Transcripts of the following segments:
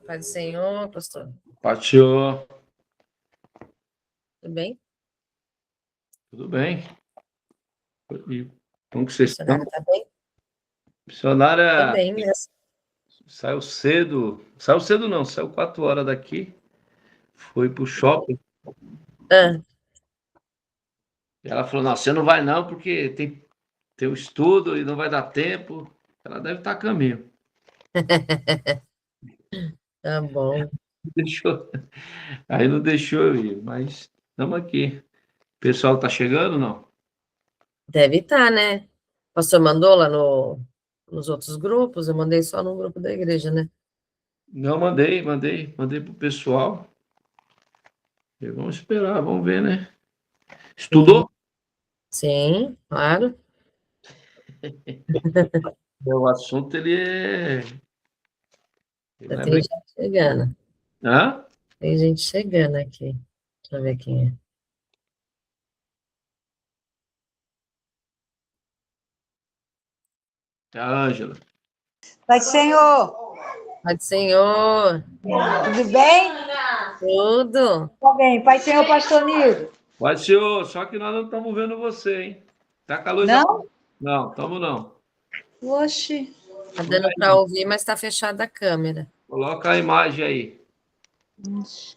Pai do Senhor, pastor. Paz do Senhor. Tudo bem? Tudo bem. E como que vocês estão? Missionária tá bem? Tá Missionária bem mesmo. saiu cedo. Saiu cedo não, saiu 4 horas daqui. Foi pro shopping. Ah, E ela falou, não, você não vai não, porque tem o estudo e não vai dar tempo. Ela deve estar a caminho. tá bom. Deixou. Aí não deixou eu ir, mas estamos aqui. O pessoal tá chegando, não? Deve estar, né? O pastor mandou lá nos outros grupos, eu mandei só no grupo da igreja, né? Não, mandei pro pessoal. E vamos esperar, vamos ver, né? Sim, Estudou? sim, claro. O assunto, ele Já não é tem brincadeira. gente chegando. Hã? Tem gente chegando aqui. Deixa eu ver quem é. É a Ângela. Pai do Senhor, Pai do Senhor, tudo bem? tudo. Tá bem. Pai do Senhor, pastor Nildo. Pai do Senhor, só que nós não estamos vendo você, hein? Tá com a luz Não? Não, estamos não. Oxe. Tá dando para ouvir, mas tá fechada a câmera. Coloca a imagem aí.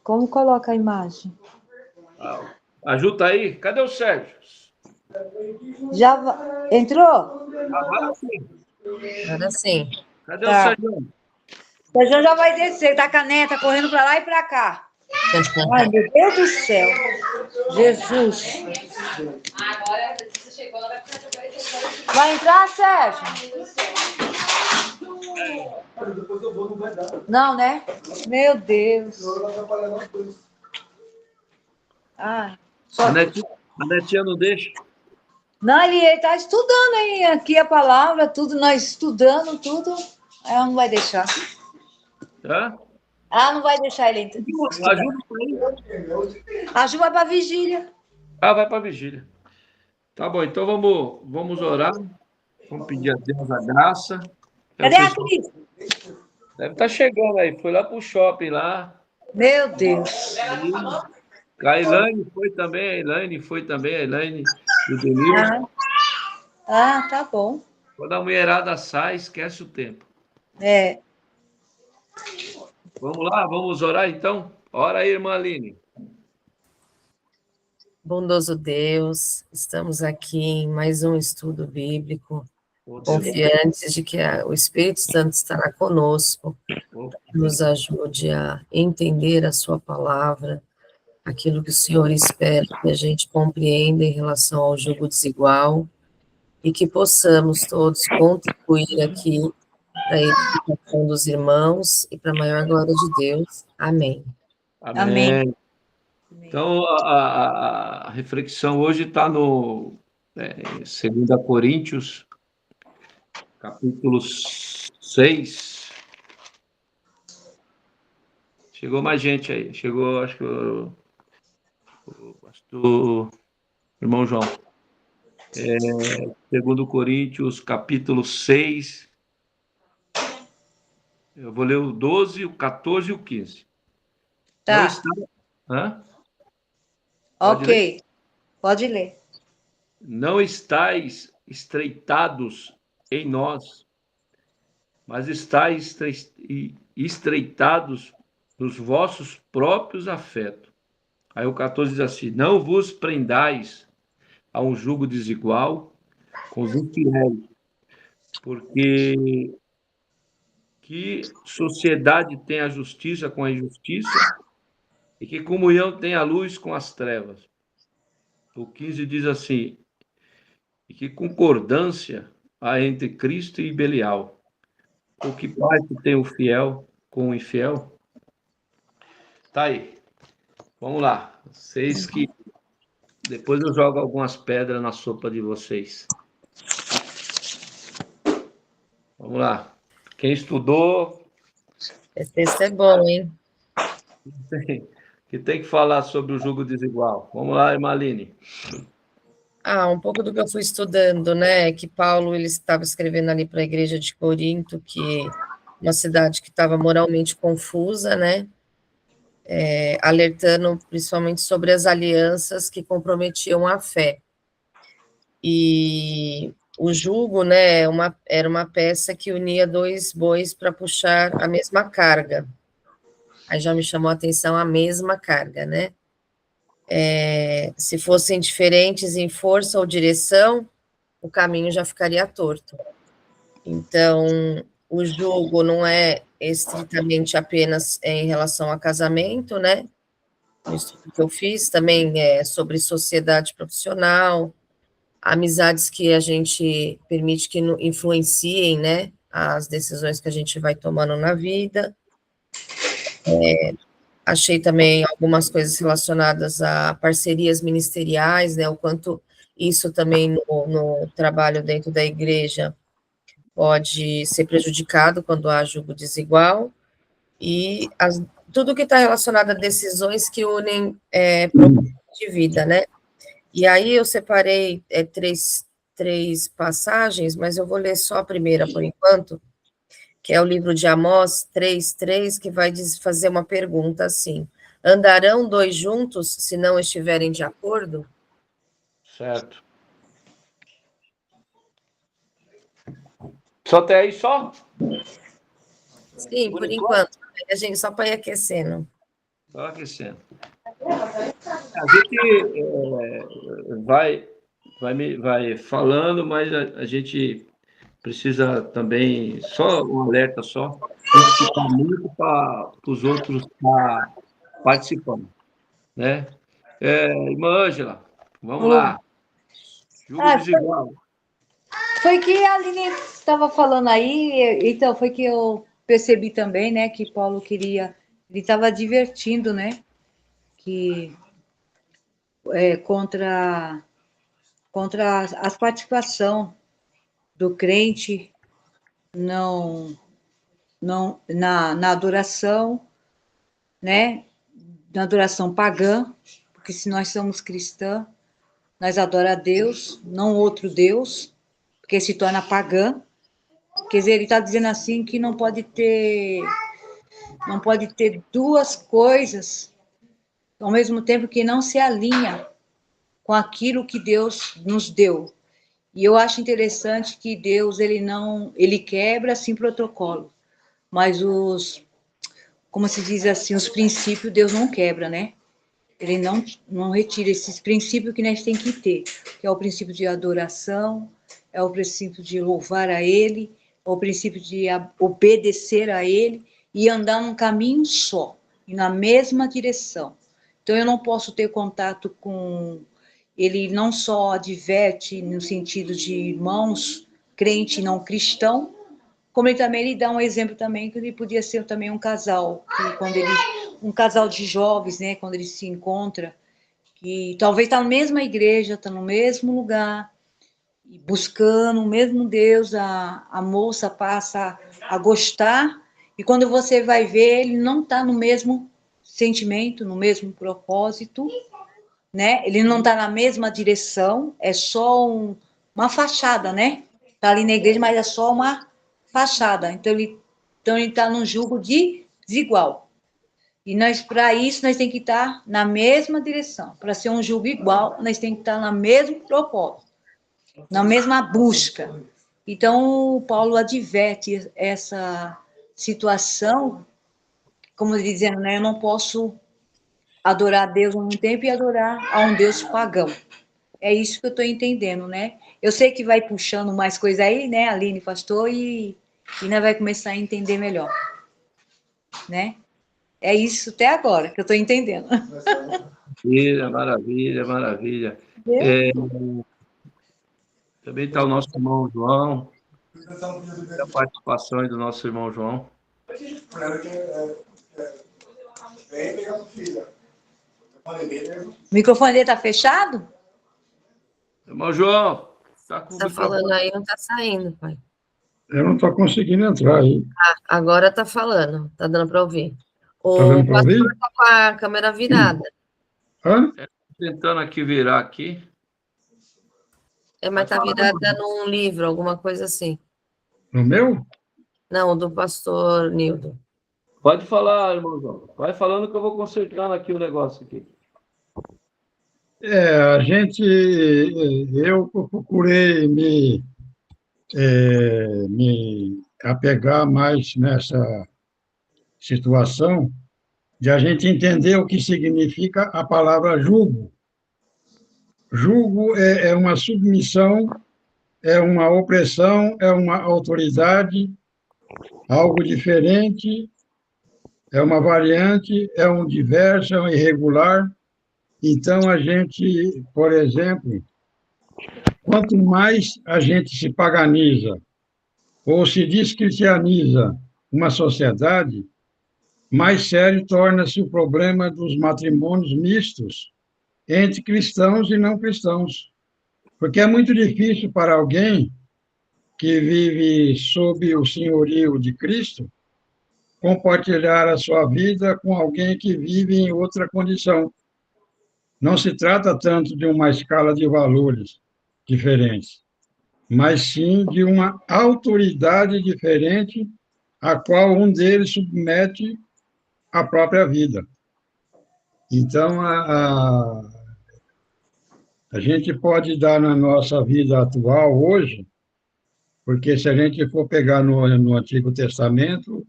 Como coloca a imagem? Ajuda aí. Cadê o Sérgio? Entrou? Agora sim. Agora sim. Cadê o Tá. Sérgio? O Sérgio já vai descer, tá com a neta correndo pra lá e pra cá. Ai, meu Deus do céu. Jesus. Agora, você chegou, ela vai ficar. Vai entrar, Sérgio? Não, né? Meu Deus. Ah, A netinha não deixa. não, ele está estudando aí, aqui a palavra, tudo, nós estudando, tudo. Ela não vai deixar. Tá? Ela não vai deixar ele estudar. Ajuda aí. A Ju vai para vigília. Ah, vai para vigília. Tá bom, então vamos orar. Vamos pedir a Deus a graça. Cadê a Cris? Deve estar chegando aí. Foi lá pro shopping lá. Meu Deus. A Elaine foi também, a Elaine e o Denilson. Ah, tá bom. Quando a mulherada sai, esquece o tempo. É. Vamos lá, vamos orar então? Ora aí, irmã Aline. Bondoso Deus, estamos aqui em mais um estudo bíblico, confiantes de que o Espírito Santo estará conosco, nos ajude a entender a sua palavra, aquilo que o Senhor espera que a gente compreenda em relação ao jugo desigual, e que possamos todos contribuir aqui para a edificação dos irmãos e para a maior glória de Deus. Amém. Amém. Então, a reflexão hoje está no 2 Coríntios, capítulo 6. Chegou mais gente aí. Chegou, acho que o pastor irmão João. 2 Coríntios, capítulo 6. Eu vou ler o 12, o 14 e o 15. Tá. Não está... Hã? Ok. Pode ler. Não estáis estreitados em nós, mas estáis estreitados nos vossos próprios afetos. Aí o 14 diz assim: não vos prendais a um jugo desigual com os infiéis, porque que sociedade tem a justiça com a injustiça e que comunhão tem a luz com as trevas. O 15 diz assim: e que concordância há entre Cristo e Belial? O que parte tem o fiel com o infiel? Tá aí. Vamos lá. Vocês que... Depois eu jogo algumas pedras na sopa de vocês. Vamos lá. Quem estudou... Esse texto é bom, hein? Que tem que falar sobre o jugo desigual. Vamos lá, Emaline. Um pouco do que eu fui estudando, né, que Paulo ele estava escrevendo ali para a igreja de Corinto, que uma cidade que estava moralmente confusa, né? Alertando principalmente sobre as alianças que comprometiam a fé. E o jugo, né, era uma peça que unia 2 bois para puxar a mesma carga. Aí já me chamou a atenção a mesma carga, né? Se fossem diferentes em força ou direção, o caminho já ficaria torto. Então, o jugo não é estritamente apenas em relação a casamento, né? No estudo que eu fiz, também é sobre sociedade profissional, amizades que a gente permite que influenciem, né, as decisões que a gente vai tomando na vida. Achei também algumas coisas relacionadas a parcerias ministeriais, né, o quanto isso também no trabalho dentro da igreja pode ser prejudicado quando há julgo desigual, e tudo que está relacionado a decisões que unem propósito de vida, né? E aí eu separei três passagens, mas eu vou ler só a primeira por enquanto, que é o livro de Amós 3:3, que vai fazer uma pergunta assim: andarão 2 juntos se não estiverem de acordo? Certo. Só até aí só? Sim, por enquanto. A gente só para ir aquecendo. Só aquecendo. A gente vai falando, mas a gente precisa também, só um alerta só, ficar muito para os outros estar participando, né? Irmã Ângela, vamos lá. Julgo desigual. Foi que a Aline estava falando aí, então foi que eu percebi também, né, que Paulo queria, ele estava divertindo, né, que contra a participação do crente não na adoração, né, na adoração pagã, porque se nós somos cristãos, nós adoramos a Deus, não outro Deus, porque se torna pagã. Quer dizer, ele está dizendo assim que não pode ter duas coisas ao mesmo tempo que não se alinha com aquilo que Deus nos deu. E eu acho interessante que Deus, ele quebra assim protocolo, mas como se diz assim, os princípios Deus não quebra, né? Ele não retira esses princípios que nós temos que ter, que é o princípio de adoração, é o princípio de louvar a Ele, é o princípio de obedecer a Ele e andar num caminho só, e na mesma direção. Então, eu não posso ter contato com... Ele não só adverte no sentido de irmãos, crente e não cristão, como ele dá um exemplo também, que ele podia ser também um casal, que um casal de jovens, né, quando ele se encontra, que talvez está na mesma igreja, está no mesmo lugar, buscando o mesmo Deus, a moça passa a gostar, e quando você vai ver, ele não está no mesmo sentimento, no mesmo propósito, né? Ele não está na mesma direção, é só uma fachada, né? Está ali na igreja, mas é só uma fachada. Então ele está num julgo desigual. E para isso, nós temos que estar na mesma direção. Para ser um julgo igual, nós temos que estar no mesmo propósito, na mesma busca. Então, o Paulo adverte essa situação, como dizendo, né, eu não posso adorar a Deus a um tempo e adorar a um Deus pagão. É isso que eu estou entendendo, né? Eu sei que vai puxando mais coisa aí, né, Aline, pastor, e nós vai começar a entender melhor, né? É isso até agora que eu estou entendendo. Maravilha, maravilha, maravilha. Também está o nosso irmão João, a participação aí do nosso irmão João. O microfone dele está fechado? Irmão João, está com o Tá falando aí, não está saindo, pai. Eu não estou conseguindo entrar aí. Agora está falando, está dando para ouvir. Está dando para ouvir? Está com a câmera virada. Hã? Tentando aqui virar aqui. Mas está virada num livro, alguma coisa assim. No meu? Não, do pastor Nildo. Pode falar, irmãozão. Vai falando que eu vou consertando aqui o negócio aqui. Eu procurei me apegar mais nessa situação de a gente entender o que significa a palavra jugo. Jugo é uma submissão, é uma opressão, é uma autoridade, algo diferente, é uma variante, é um diverso, é um irregular. Então, a gente, por exemplo, quanto mais a gente se paganiza ou se descristianiza uma sociedade, mais sério torna-se o problema dos matrimônios mistos entre cristãos e não cristãos. Porque é muito difícil para alguém que vive sob o senhorio de Cristo compartilhar a sua vida com alguém que vive em outra condição. Não se trata tanto de uma escala de valores diferentes, mas sim de uma autoridade diferente a qual um deles submete a própria vida. Então, a gente pode dar na nossa vida atual hoje, porque se a gente for pegar no Antigo Testamento,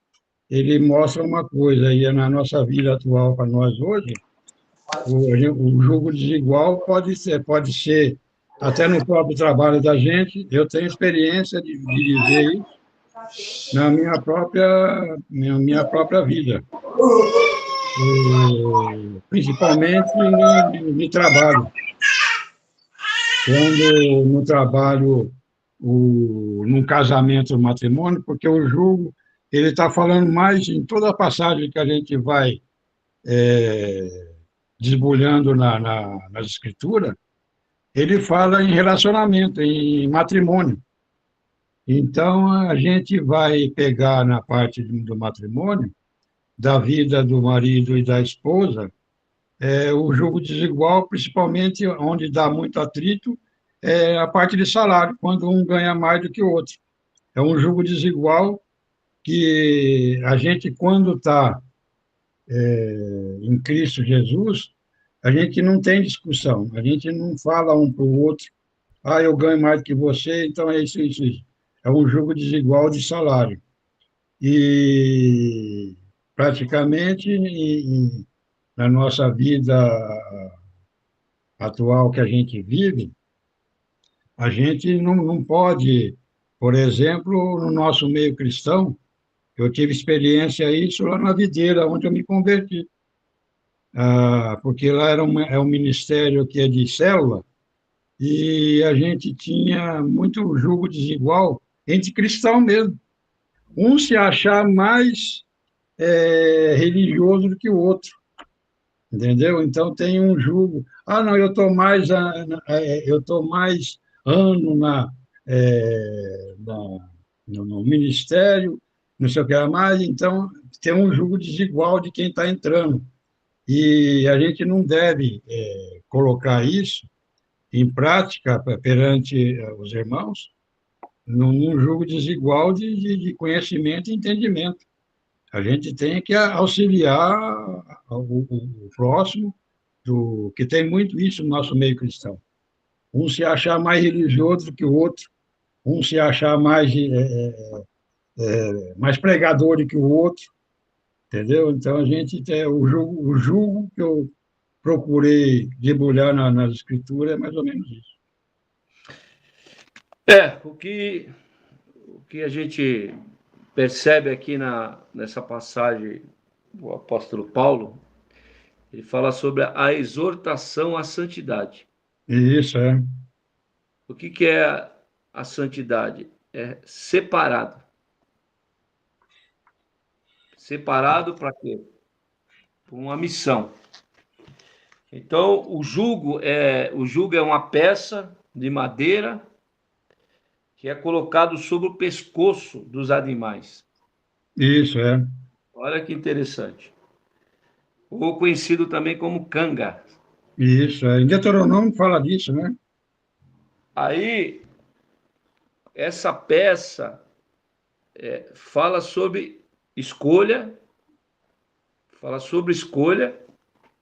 ele mostra uma coisa, e na nossa vida atual para nós hoje, o julgo desigual pode ser até no próprio trabalho da gente. Eu tenho experiência de viver isso na minha própria vida, principalmente no trabalho. Quando no trabalho, num casamento, no matrimônio, porque o julgo ele está falando mais em toda a passagem que a gente vai desbulhando nas escrituras, ele fala em relacionamento, em matrimônio. Então, a gente vai pegar na parte do matrimônio, da vida do marido e da esposa, o jogo desigual, principalmente onde dá muito atrito, é a parte de salário, quando um ganha mais do que o outro. É um jogo desigual que a gente, quando está em Cristo Jesus, a gente não tem discussão, a gente não fala um para o outro, eu ganho mais do que você, então é isso, isso, isso. É um jogo desigual de salário. E praticamente na nossa vida atual que a gente vive, a gente não pode, por exemplo, no nosso meio cristão, eu tive experiência isso lá na Videira, onde eu me converti. Porque lá é um ministério que é de célula, e a gente tinha muito julgo desigual entre cristãos mesmo. Um se achar mais religioso do que o outro, entendeu? Então tem um julgo. Não, eu tô mais ano no ministério, não sei o que era mais, então tem um julgo desigual de quem está entrando. E a gente não deve colocar isso em prática perante os irmãos, num julgo desigual de conhecimento e entendimento. A gente tem que auxiliar o próximo, que tem muito isso no nosso meio cristão. Um se achar mais religioso do que o outro, um se achar mais pregador do que o outro, entendeu? Então, a gente tem o julgo que eu procurei debulhar nas escrituras é mais ou menos isso. O que a gente percebe aqui nessa passagem do apóstolo Paulo, ele fala sobre a exortação à santidade. Isso, é. O que é a santidade? É separado. Separado para quê? Para uma missão. Então, o jugo é uma peça de madeira que é colocado sobre o pescoço dos animais. Isso, é. Olha que interessante. Ou conhecido também como canga. Isso, é. Em Deuteronômio fala disso, né? Aí, essa peça, fala sobre escolha,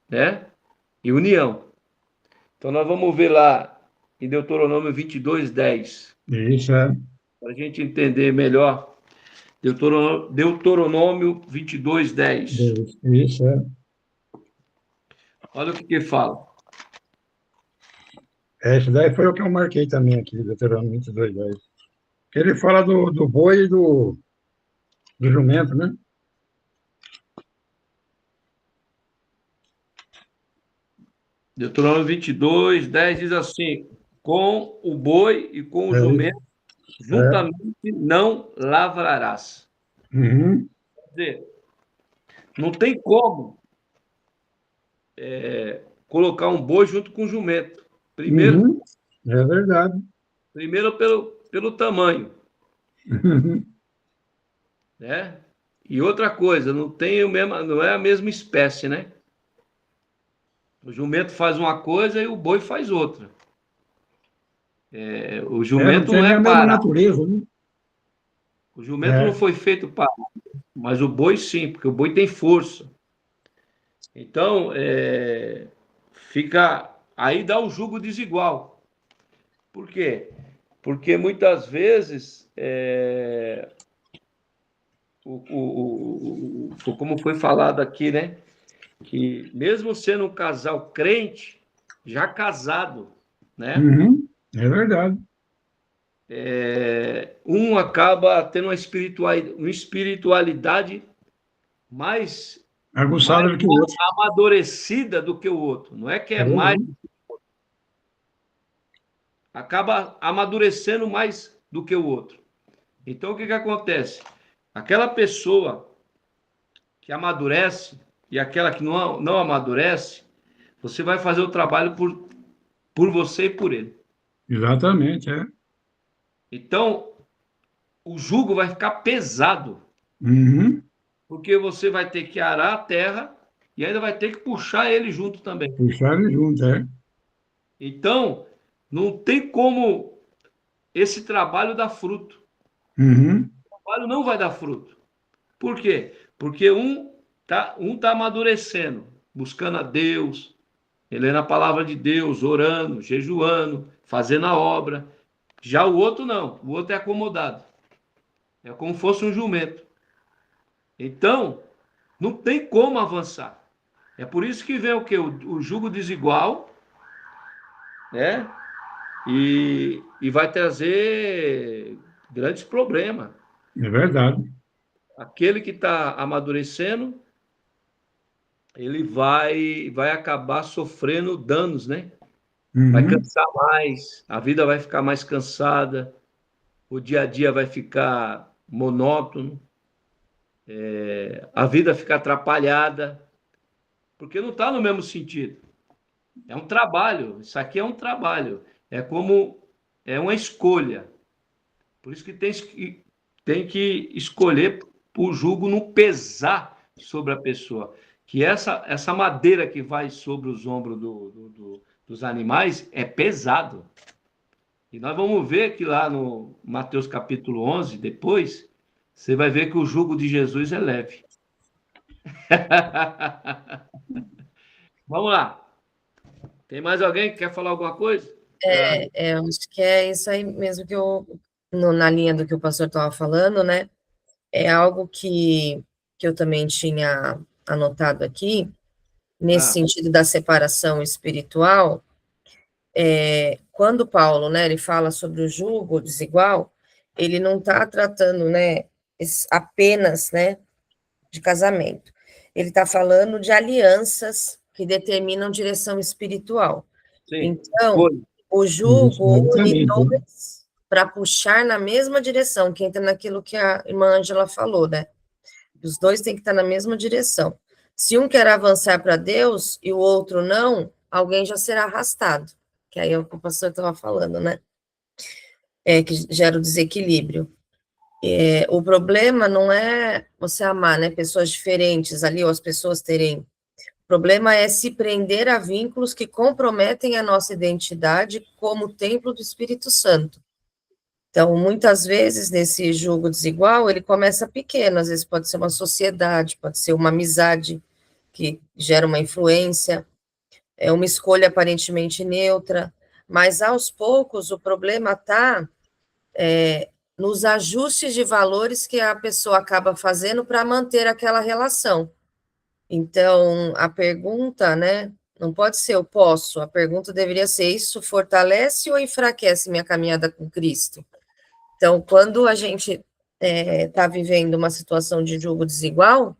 né? E união. Então, nós vamos ver lá em Deuteronômio 22:10. Isso, é. Para a gente entender melhor. Deuteronômio 22:10. Isso, é. Olha o que fala. Esse daí foi o que eu marquei também aqui, Deuteronômio 22:10. Que ele fala do boi e do jumento, né? Deuteronômio 22:10 diz assim: com o boi e com o jumento juntamente não lavrarás. Uhum. Quer dizer, não tem como colocar um boi junto com o jumento. Primeiro, Uhum. É verdade. primeiro pelo tamanho, Uhum. né? E outra coisa, não é a mesma espécie, né? O jumento faz uma coisa e o boi faz outra. O Não jumento tem não nem é a mesma para. natureza, né? O jumento não foi feito para, mas o boi sim, porque o boi tem força. Então, aí dá o jugo desigual. Por quê? Porque muitas vezes, como foi falado aqui, né? Que mesmo sendo um casal crente, já casado, né? Uhum. É verdade. Um acaba tendo uma espiritualidade mais Aguçada do que o outro. amadurecida do que o outro. Não é que é mais, Uhum. acaba amadurecendo mais do que o outro. Então, o que acontece? Aquela pessoa que amadurece e aquela que não amadurece, você vai fazer o trabalho por você e por ele. Exatamente, é. Então, o jugo vai ficar pesado, Uhum. porque você vai ter que arar a terra e ainda vai ter que puxar ele junto também. Puxaram junto, é. Então, não tem como esse trabalho dar fruto. Uhum. O trabalho não vai dar fruto. Por quê? Porque um tá amadurecendo, buscando a Deus, lendo a palavra de Deus, orando, jejuando, fazendo a obra. Já o outro não, o outro é acomodado. É como se fosse um jumento. Então, não tem como avançar. É por isso que vem o quê? O jugo desigual, né? E vai trazer grandes problemas. É verdade. Aquele que está amadurecendo, ele vai acabar sofrendo danos, né? Vai Uhum. cansar mais, a vida vai ficar mais cansada, o dia a dia vai ficar monótono, a vida fica atrapalhada, porque não está no mesmo sentido. É um trabalho, isso aqui é um trabalho, é uma escolha. Por isso que tem que escolher o jugo não pesar sobre a pessoa. Que essa madeira que vai sobre os ombros dos animais é pesado. E nós vamos ver que lá no Mateus capítulo 11, depois, você vai ver que o jugo de Jesus é leve. Vamos lá. Tem mais alguém que quer falar alguma coisa? Eu acho que é isso aí mesmo que na linha do que o pastor estava falando, né? É algo que eu também tinha anotado aqui, nesse Ah, sentido da separação espiritual. Quando Paulo, né, ele fala sobre o jugo desigual, ele não está tratando, né, apenas, né, de casamento. Ele está falando de alianças que determinam direção espiritual. sim. Então, Foi. o Isso jugo aí une também, tá? dois para puxar na mesma direção, que entra naquilo que a irmã Ângela falou, né? Os dois têm que estar na mesma direção. Se um quer avançar para Deus e o outro não, alguém já será arrastado, que aí é o que o pastor estava falando, né? Que gera o desequilíbrio. O problema não é você amar, né, pessoas diferentes ali, ou as pessoas terem. O problema é se prender a vínculos que comprometem a nossa identidade como templo do Espírito Santo. Então, muitas vezes, nesse jugo desigual, ele começa pequeno, às vezes pode ser uma sociedade, pode ser uma amizade que gera uma influência, é uma escolha aparentemente neutra, mas aos poucos o problema está nos ajustes de valores que a pessoa acaba fazendo para manter aquela relação. Então, a pergunta, né, não pode ser eu posso, a pergunta deveria ser: isso fortalece ou enfraquece minha caminhada com Cristo? Então, quando a gente está vivendo uma situação de julgo desigual,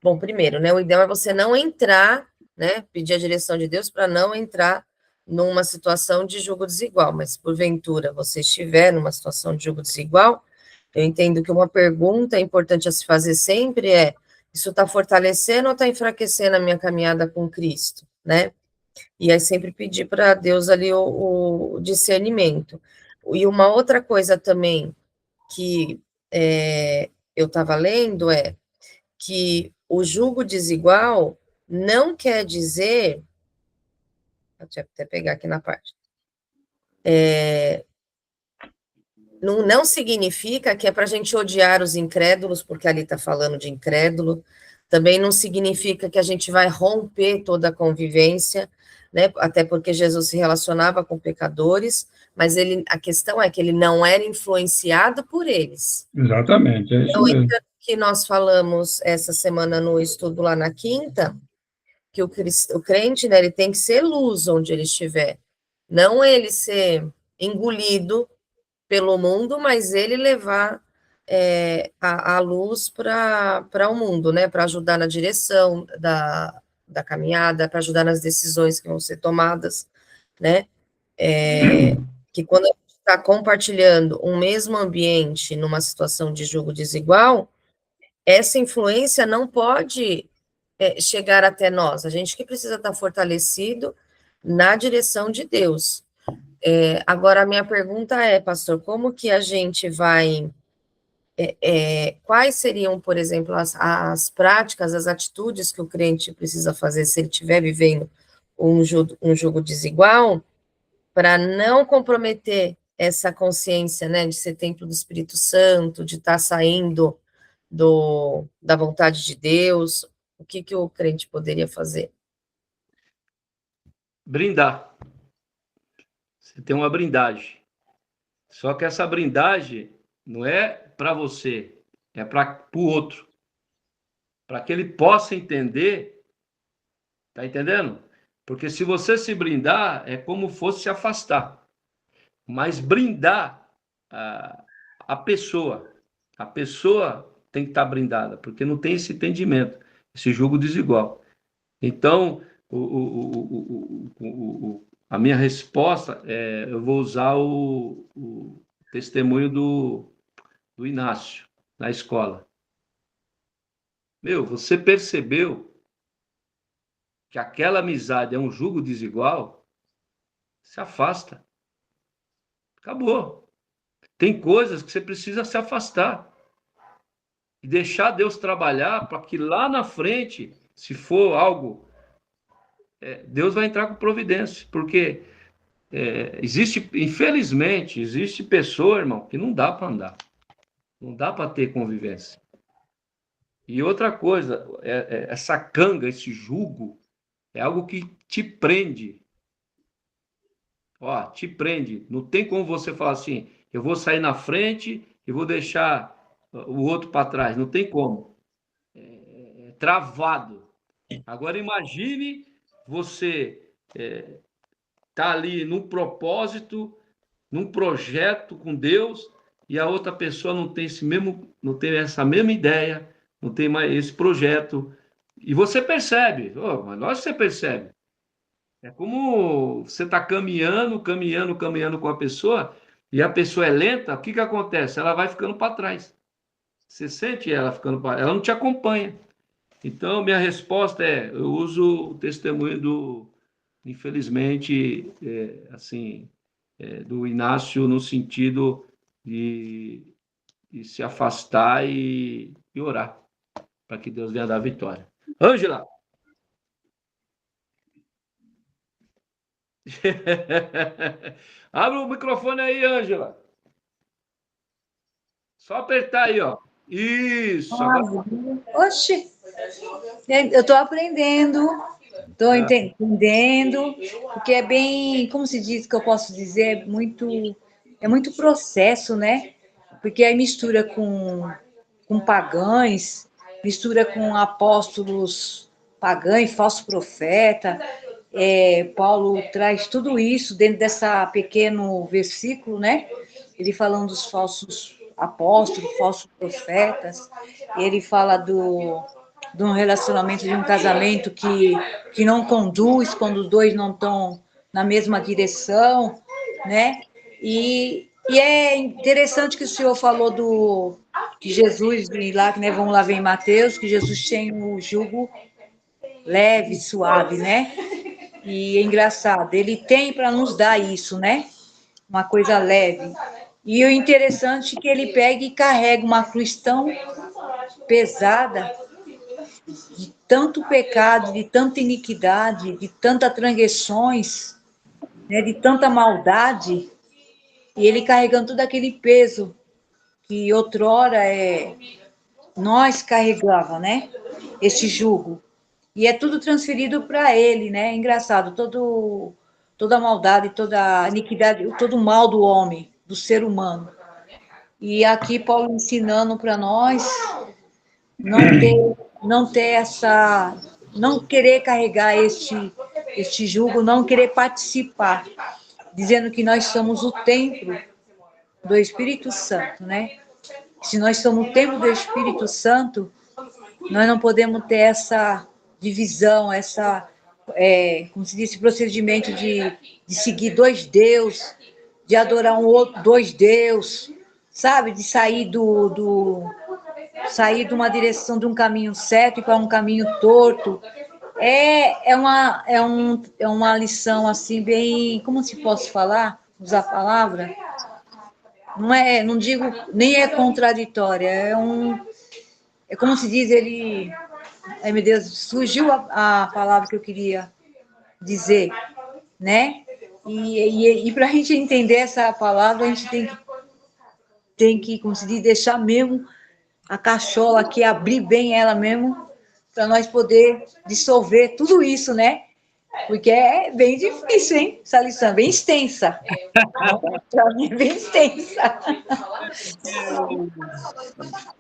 bom, primeiro, né, o ideal é você não entrar, né, pedir a direção de Deus para não entrar numa situação de julgo desigual, mas porventura você estiver numa situação de julgo desigual, eu entendo que uma pergunta importante a se fazer sempre é: isso está fortalecendo ou está enfraquecendo a minha caminhada com Cristo, né? E aí sempre pedir para Deus ali o discernimento. E uma outra coisa também que eu estava lendo é que o julgo desigual não quer dizer, deixa eu até pegar aqui na parte, não significa que é para a gente odiar os incrédulos, porque ali está falando de incrédulo, também não significa que a gente vai romper toda a convivência, né, até porque Jesus se relacionava com pecadores, mas a questão é que ele não era influenciado por eles. Exatamente, é isso Então, mesmo. que nós falamos essa semana no estudo lá na quinta, que o crente, né, ele tem que ser luz onde ele estiver, não ele ser engolido pelo mundo, mas ele levar a luz para o mundo, né, para ajudar na direção da caminhada, para ajudar nas decisões que vão ser tomadas, né, que quando a gente está compartilhando um mesmo ambiente numa situação de julgo desigual, essa influência não pode chegar até nós, a gente que precisa estar fortalecido na direção de Deus. Agora, a minha pergunta é, pastor, como que a gente vai, quais seriam, por exemplo, as práticas, as atitudes que o crente precisa fazer se ele estiver vivendo um jogo desigual, para não comprometer essa consciência, né, de ser templo do Espírito Santo, de estar saindo da vontade de Deus? O que o crente poderia fazer? Brindar. Você tem uma brindagem. Só que essa brindagem não é para você, é para o outro. Para que ele possa entender, tá entendendo? Porque se você se brindar, é como fosse se afastar. Mas brindar a pessoa. A pessoa tem que estar brindada, porque não tem esse entendimento, esse julgo desigual. Então, a minha resposta é: eu vou usar o testemunho do Inácio na escola. Meu, você percebeu que aquela amizade é um jugo desigual? Se afasta. Acabou. Tem coisas que você precisa se afastar e deixar Deus trabalhar para que lá na frente, se for algo, Deus vai entrar com providência, porque infelizmente, existe pessoa, irmão, que não dá para andar, não dá para ter convivência. E outra coisa, essa canga, esse jugo, é algo que te prende. Ó, te prende. Não tem como você falar assim: eu vou sair na frente e vou deixar o outro para trás. Não tem como. É travado. Agora imagine você tá ali num propósito, num projeto com Deus, e a outra pessoa não tem essa mesma ideia, não tem mais esse projeto, e você percebe, mas lógico que você percebe. É como você está caminhando com a pessoa, e a pessoa é lenta, o que que acontece? Ela vai ficando para trás. Você sente ela ficando para trás, ela não te acompanha. Então, minha resposta é: eu uso o testemunho infelizmente, assim, do Inácio no sentido de se afastar e orar para que Deus venha dar a vitória. Ângela! Abre o microfone aí, Ângela. Só apertar aí, ó. Isso. Agora... Oxi! Eu estou aprendendo, estou entendendo, porque é bem, como se diz que eu posso dizer, é muito processo, né? Porque aí mistura com pagães, mistura com apóstolos pagãos, falso profeta. Paulo traz tudo isso dentro dessa pequeno versículo, né? Ele falando dos falsos apóstolos, falsos profetas. Ele fala de um relacionamento, de um casamento que não conduz quando os dois não estão na mesma direção, né? E é interessante que o senhor falou que Jesus, lá, né, vamos lá ver em Mateus, que Jesus tem o jugo leve, suave, né? E é engraçado, ele tem para nos dar isso, né? Uma coisa leve. E o interessante é que ele pega e carrega uma cruz tão pesada, de tanto pecado, de tanta iniquidade, de tantas transgressões, né, de tanta maldade, e ele carregando todo aquele peso que outrora nós carregava, né? Esse jugo. E é tudo transferido para ele, né? Engraçado, toda a maldade, toda a iniquidade, todo o mal do homem, do ser humano. E aqui Paulo ensinando para nós não ter essa, não querer carregar este jugo, não querer participar, dizendo que nós somos o templo do Espírito Santo, né? Se nós somos o templo do Espírito Santo, nós não podemos ter essa divisão, como se diz, esse procedimento de seguir dois deuses, de adorar dois deuses, sabe? De sair sair de uma direção, de um caminho certo e para um caminho torto. É uma lição assim bem, como se posso falar, usar a palavra? Não digo, nem é contraditória, é como se diz, ai meu Deus, surgiu a palavra que eu queria dizer, né? E para a gente entender essa palavra, a gente tem que, como se diz, deixar mesmo a cachola aqui, abrir bem ela mesmo, para nós poder dissolver tudo isso, né? Porque é bem difícil, hein? Essa lição é bem extensa. Para mim é bem extensa.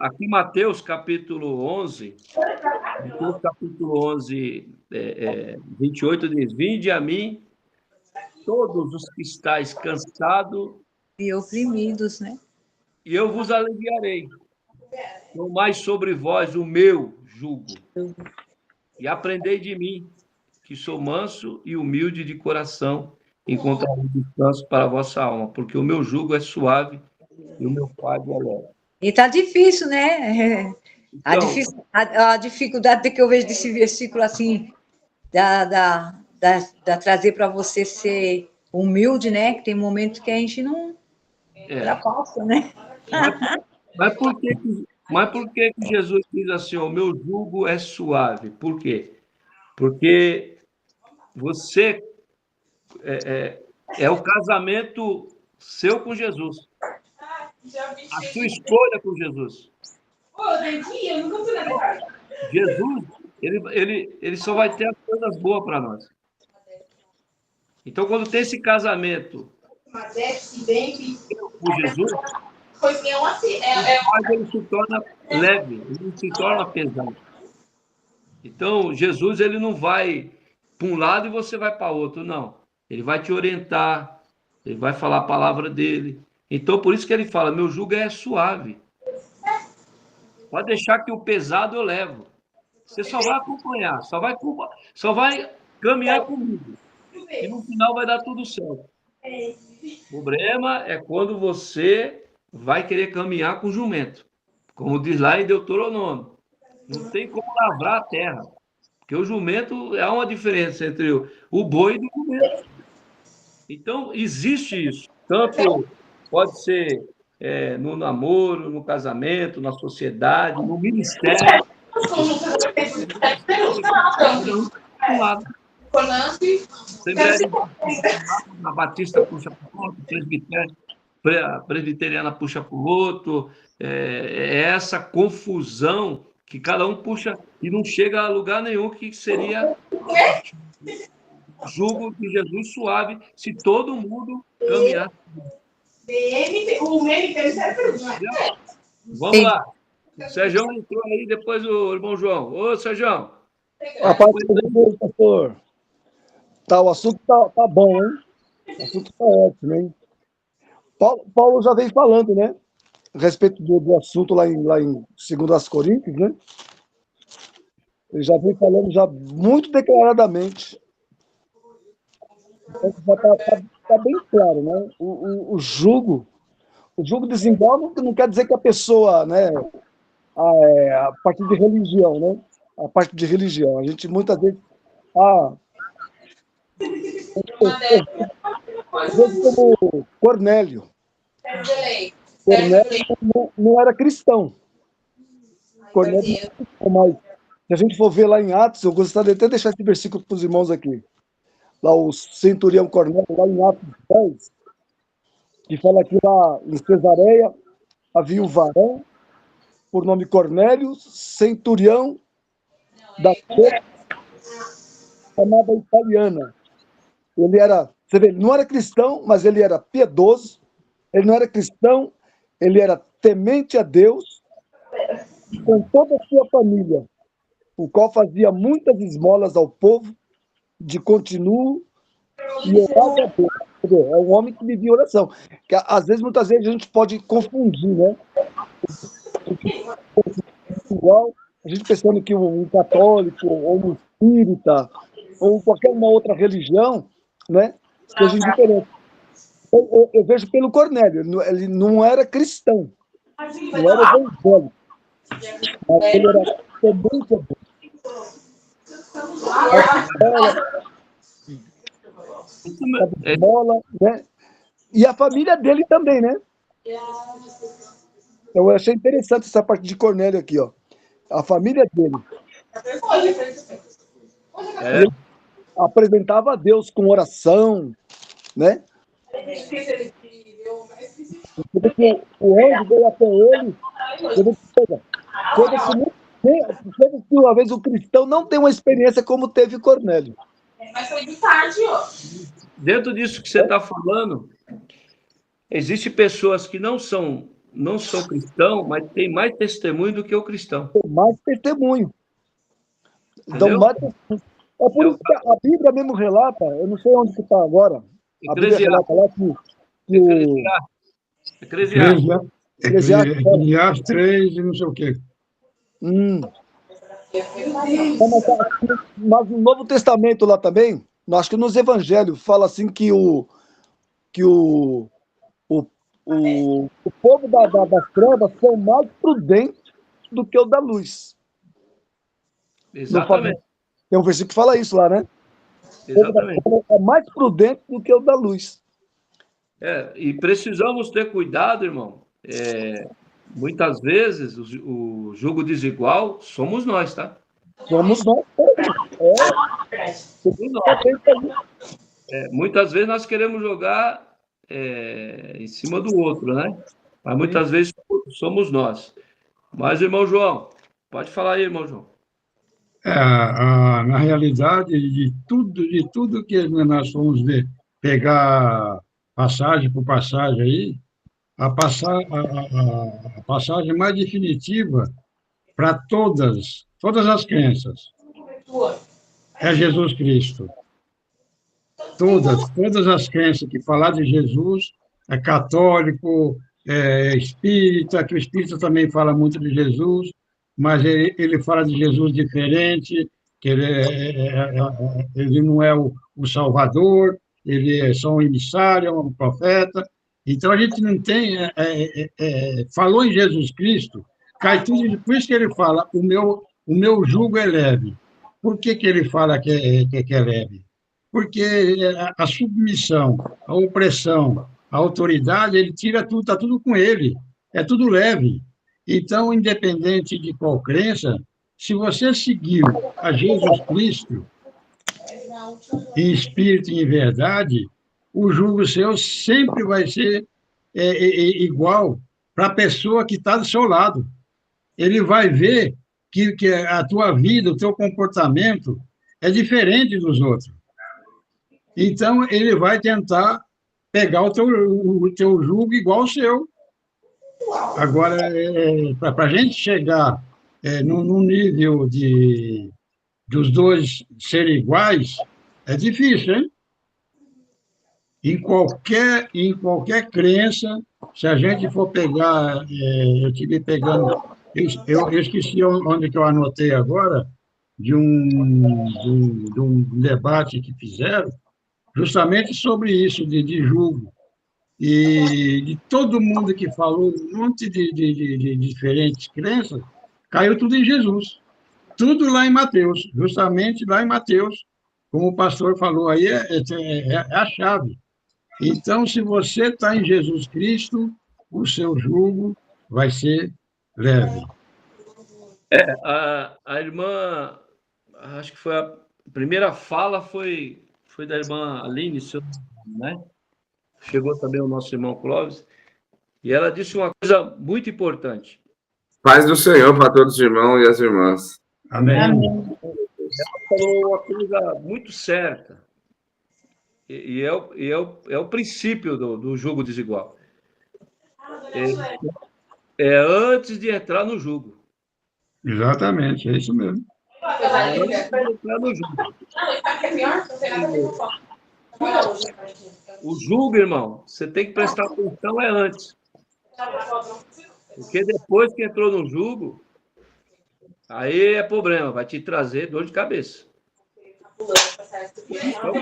Aqui, Mateus, capítulo 11, 28, diz: Vinde a mim, todos os que estáis cansados E oprimidos, né? E eu vos aliviarei. Tomai sobre vós o meu jugo, e aprendei de mim, que sou manso e humilde de coração, encontrarei descanso para a vossa alma, porque o meu jugo é suave e o meu fardo é leve. E está difícil, né? Então, A dificuldade que eu vejo desse versículo assim, da trazer para você ser humilde, né? Que tem momentos que a gente não ultrapassa, né? Mas por que Jesus diz assim, o meu jugo é suave? Por quê? Porque você é o casamento seu com Jesus. A sua escolha com Jesus. Jesus, ele só vai ter as coisas boas para nós. Então, quando tem esse casamento com Jesus, ele se torna leve, ele se torna pesado. Então, Jesus, ele não vai para um lado e você vai para outro, não. Ele vai te orientar, ele vai falar a palavra dele. Então, por isso que ele fala, meu jugo é suave. Pode deixar que o pesado eu levo. Você só vai acompanhar, só vai caminhar comigo. E no final vai dar tudo certo. O problema é quando você vai querer caminhar com jumento. Como diz lá em Deuteronômio. Não tem como lavrar a terra. Porque o jumento, há uma diferença entre o boi e o jumento. Então, existe isso. Tanto pode ser no namoro, no casamento, na sociedade, no ministério. Na Batista puxa para o presbitério. a presbiteriana puxa para o outro, é essa confusão que cada um puxa e não chega a lugar nenhum, que seria jugo de Jesus suave, se todo mundo caminhar. Vamos lá. O Sérgio entrou aí, depois o irmão João. Ô, Sérgio. A parte do pastor. Tá, o assunto tá bom, hein? O assunto tá ótimo, hein? Paulo já veio falando, né? A respeito do assunto lá em 2 Coríntios, né? Ele já veio falando já muito declaradamente. Já tá bem claro, né? O jugo desigual não quer dizer que a pessoa, né? A partir de religião, né? A parte de religião. A gente muitas vezes. Como Cornélio. Cornélio não era cristão. Cornélio não era cristão, mas se a gente for ver lá em Atos, eu gostaria até de deixar esse versículo para os irmãos aqui. Lá o centurião Cornélio, lá em Atos 10, que fala que lá em Cesareia havia um varão, por nome Cornélio, centurião da corte chamada italiana. Ele era, você vê, ele não era cristão, mas ele era piedoso. Ele não era cristão, ele era temente a Deus, com toda a sua família, o qual fazia muitas esmolas ao povo, de continuo, e orava a Deus. É um homem que vivia oração. Que, às vezes, muitas vezes, a gente pode confundir, né? Igual, a gente pensando que um católico, ou um espírita, ou qualquer uma outra religião, né? Seja diferente. Eu vejo pelo Cornélio, ele não era cristão, não era evangélico, mas ele era temente a Deus. Né? E a família dele também, né? Eu achei interessante essa parte de Cornélio aqui, ó. A família dele. Ele apresentava a Deus com oração, né? O anjo veio até ele. Coisa que uma vez o cristão não tem uma experiência como teve Cornélio. Mas foi de tarde, ó. Dentro disso que você está falando, existem pessoas que não são cristãos, mas têm mais testemunho do que o cristão. Tem mais testemunho. Então, mais testemunho. É por isso que a Bíblia mesmo relata, eu não sei onde que está agora, a Bíblia relata lá que Eclesiastes 3 e não sei o quê. Mas no Novo Testamento lá também, acho que nos Evangelhos fala assim que o povo das trevas são mais prudentes do que o da luz. Exatamente. Tem um versículo que fala isso lá, né? Exatamente. É mais prudente do que o da luz. E precisamos ter cuidado, irmão. Muitas vezes o jugo desigual somos nós, tá? Somos nós. Muitas vezes nós queremos jogar em cima do outro, né? Mas muitas vezes somos nós. Mas, irmão João, pode falar aí, irmão João. Na realidade, de tudo que nós fomos ver, pegar passagem por passagem aí, a passagem mais definitiva para todas as crenças é Jesus Cristo. Todas as crenças que falar de Jesus, é católico, é espírita, que o espírita também fala muito de Jesus, mas ele fala de Jesus diferente, que ele não é o Salvador, ele é só um emissário, é um profeta. Então, a gente não tem... falou em Jesus Cristo, cai tudo, por isso que ele fala, o meu jugo é leve. Por que ele fala que é leve? Porque a submissão, a opressão, a autoridade, ele tira tudo, está tudo com ele, é tudo leve. Então, independente de qual crença, se você seguiu a Jesus Cristo, em espírito e em verdade, o jugo seu sempre vai ser igual para a pessoa que está do seu lado. Ele vai ver que a tua vida, o teu comportamento é diferente dos outros. Então, ele vai tentar pegar o teu jugo igual ao seu. Agora, para a gente chegar num nível dos dois serem iguais, é difícil, hein? Em qualquer crença, se a gente for pegar, eu estive pegando, eu esqueci onde que eu anotei agora, de um debate que fizeram, justamente sobre isso, de julgo. E de todo mundo que falou, um monte de diferentes crenças, caiu tudo em Jesus. Tudo lá em Mateus, justamente lá em Mateus, como o pastor falou aí, é a chave. Então, se você está em Jesus Cristo, o seu jugo vai ser leve. A irmã, acho que foi a primeira fala foi da irmã Aline, né? Chegou também o nosso irmão Clóvis, e ela disse uma coisa muito importante. Paz do Senhor para todos os irmãos e as irmãs. Amém. Ela falou uma coisa muito certa, e é o princípio do jugo desigual. É antes de entrar no jugo. Exatamente, é isso mesmo. O jugo, irmão, você tem que prestar atenção antes. Porque depois que entrou no jugo, aí é problema, vai te trazer dor de cabeça. Então,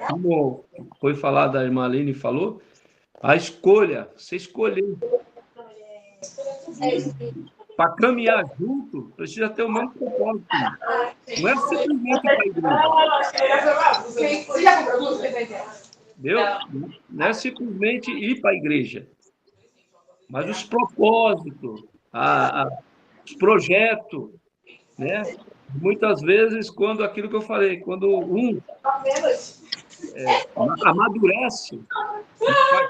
como foi falado, a irmã Aline falou, a escolha, você escolher. Para caminhar junto, precisa ter o mesmo propósito. Não é simplesmente para a igreja. Entendeu? Não é simplesmente ir para a igreja. Mas os propósitos, os projetos, né? Muitas vezes, quando aquilo que eu falei, quando amadurece,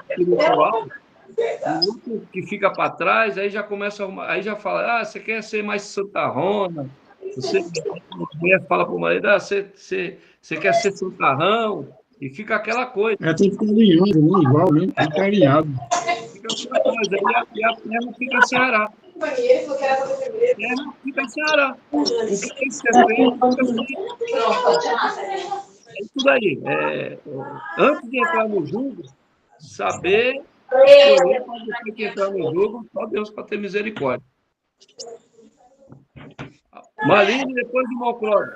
espiritual, o outro que fica para trás, aí já começa aí já fala, você quer ser mais santarrona, a mulher fala para o marido, você quer ser santarrão, e fica aquela coisa. Tem que ficar alinhado, né? Igual, né? Tem que ficar alinhado. Fica aquela coisa, e a terra fica sem arar. A terra fica sem arar. O que tem que ser feito, é isso daí. Antes de entrar no jugo, saber escolher para você que entrar no jogo, só Deus para ter misericórdia. Maline, depois do Malclóvis.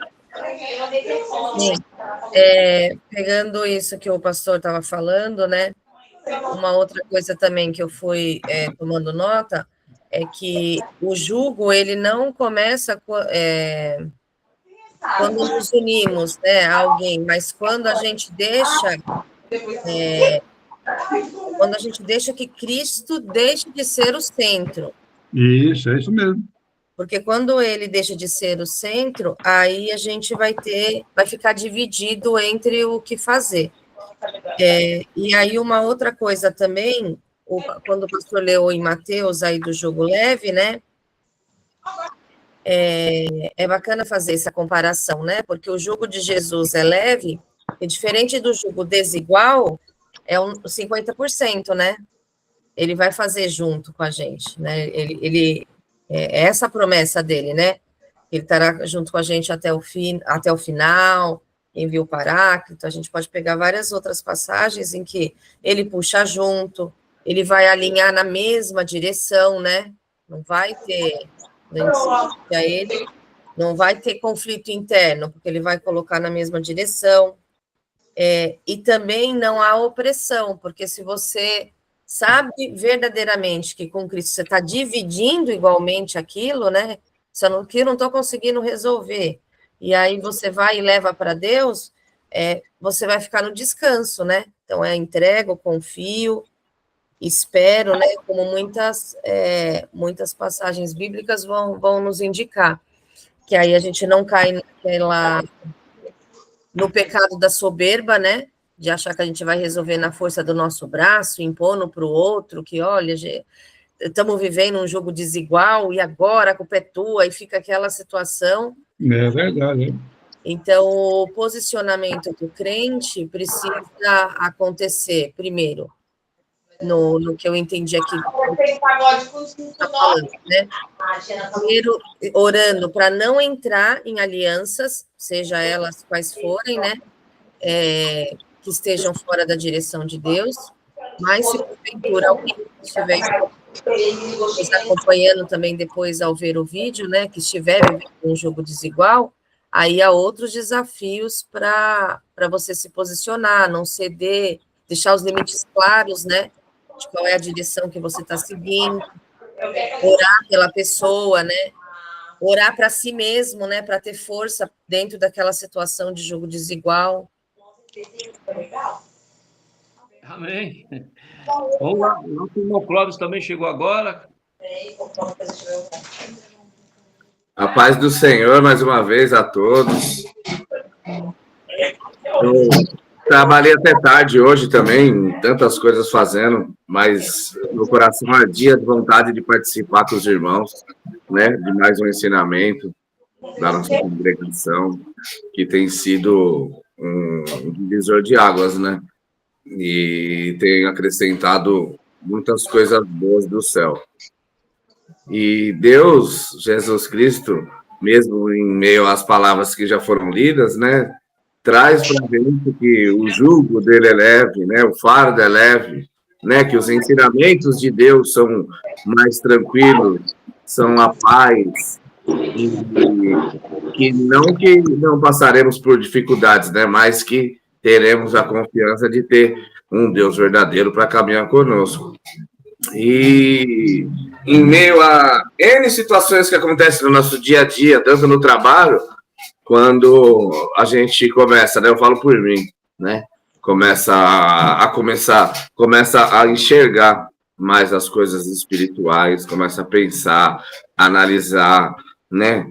Pegando isso que o pastor estava falando, né? Uma outra coisa também que eu fui tomando nota é que o jugo, ele não começa quando nos unimos, né, a alguém, mas quando a gente deixa que Cristo deixe de ser o centro. Isso, é isso mesmo. Porque quando ele deixa de ser o centro, aí a gente vai ficar dividido entre o que fazer. E aí uma outra coisa também, quando o pastor leu em Mateus aí do jugo leve, né? É bacana fazer essa comparação, né? Porque o jugo de Jesus é leve, e diferente do jugo desigual, é 50%, né? Ele vai fazer junto com a gente, né? É essa a promessa dele, né? Ele estará junto com a gente até o final, envia o Paráclito. A gente pode pegar várias outras passagens em que ele puxa junto, ele vai alinhar na mesma direção, né? Não vai ter, não vai ter conflito interno, porque ele vai colocar na mesma direção. E também não há opressão, porque se você sabe verdadeiramente que com Cristo você está dividindo igualmente aquilo, né? Que eu não estou conseguindo resolver, e aí você vai e leva para Deus, você vai ficar no descanso, né? Então, entrego, confio, espero, né? Como muitas passagens bíblicas vão nos indicar, que aí a gente não cai no pecado da soberba, né? de achar que a gente vai resolver na força do nosso braço, impondo para o outro, que, olha, estamos vivendo um jogo desigual, e agora a culpa é tua, e fica aquela situação. É verdade. Então, o posicionamento do crente precisa acontecer, primeiro, no que eu entendi aqui, tá falando, né? Primeiro, orando para não entrar em alianças, seja elas quais forem, né? Que estejam fora da direção de Deus, mas se porventura alguém estiver nos acompanhando também depois ao ver o vídeo, né, que estiver vivendo um jogo desigual, aí há outros desafios para você se posicionar, não ceder, deixar os limites claros, né, de qual é a direção que você está seguindo, orar pela pessoa, né, orar para si mesmo, né, para ter força dentro daquela situação de jogo desigual. Amém. Vamos lá, o nosso irmão Clóvis também chegou agora. A paz do Senhor, mais uma vez, a todos. Eu trabalhei até tarde hoje também, tantas coisas fazendo, mas meu coração ardia de vontade de participar com os irmãos, né, de mais um ensinamento da nossa congregação, que tem sido um divisor de águas, né? E tem acrescentado muitas coisas boas do céu. E Deus, Jesus Cristo, mesmo em meio às palavras que já foram lidas, né, traz para a gente que o jugo dele é leve, né, o fardo é leve, né, que os ensinamentos de Deus são mais tranquilos, são a paz, e que não passaremos por dificuldades, né, mas que teremos a confiança de ter um Deus verdadeiro para caminhar conosco. E em meio a N situações que acontecem no nosso dia a dia, tanto no trabalho, quando a gente começa, né, eu falo por mim, né, começa a enxergar mais as coisas espirituais, começa a pensar, analisar, né,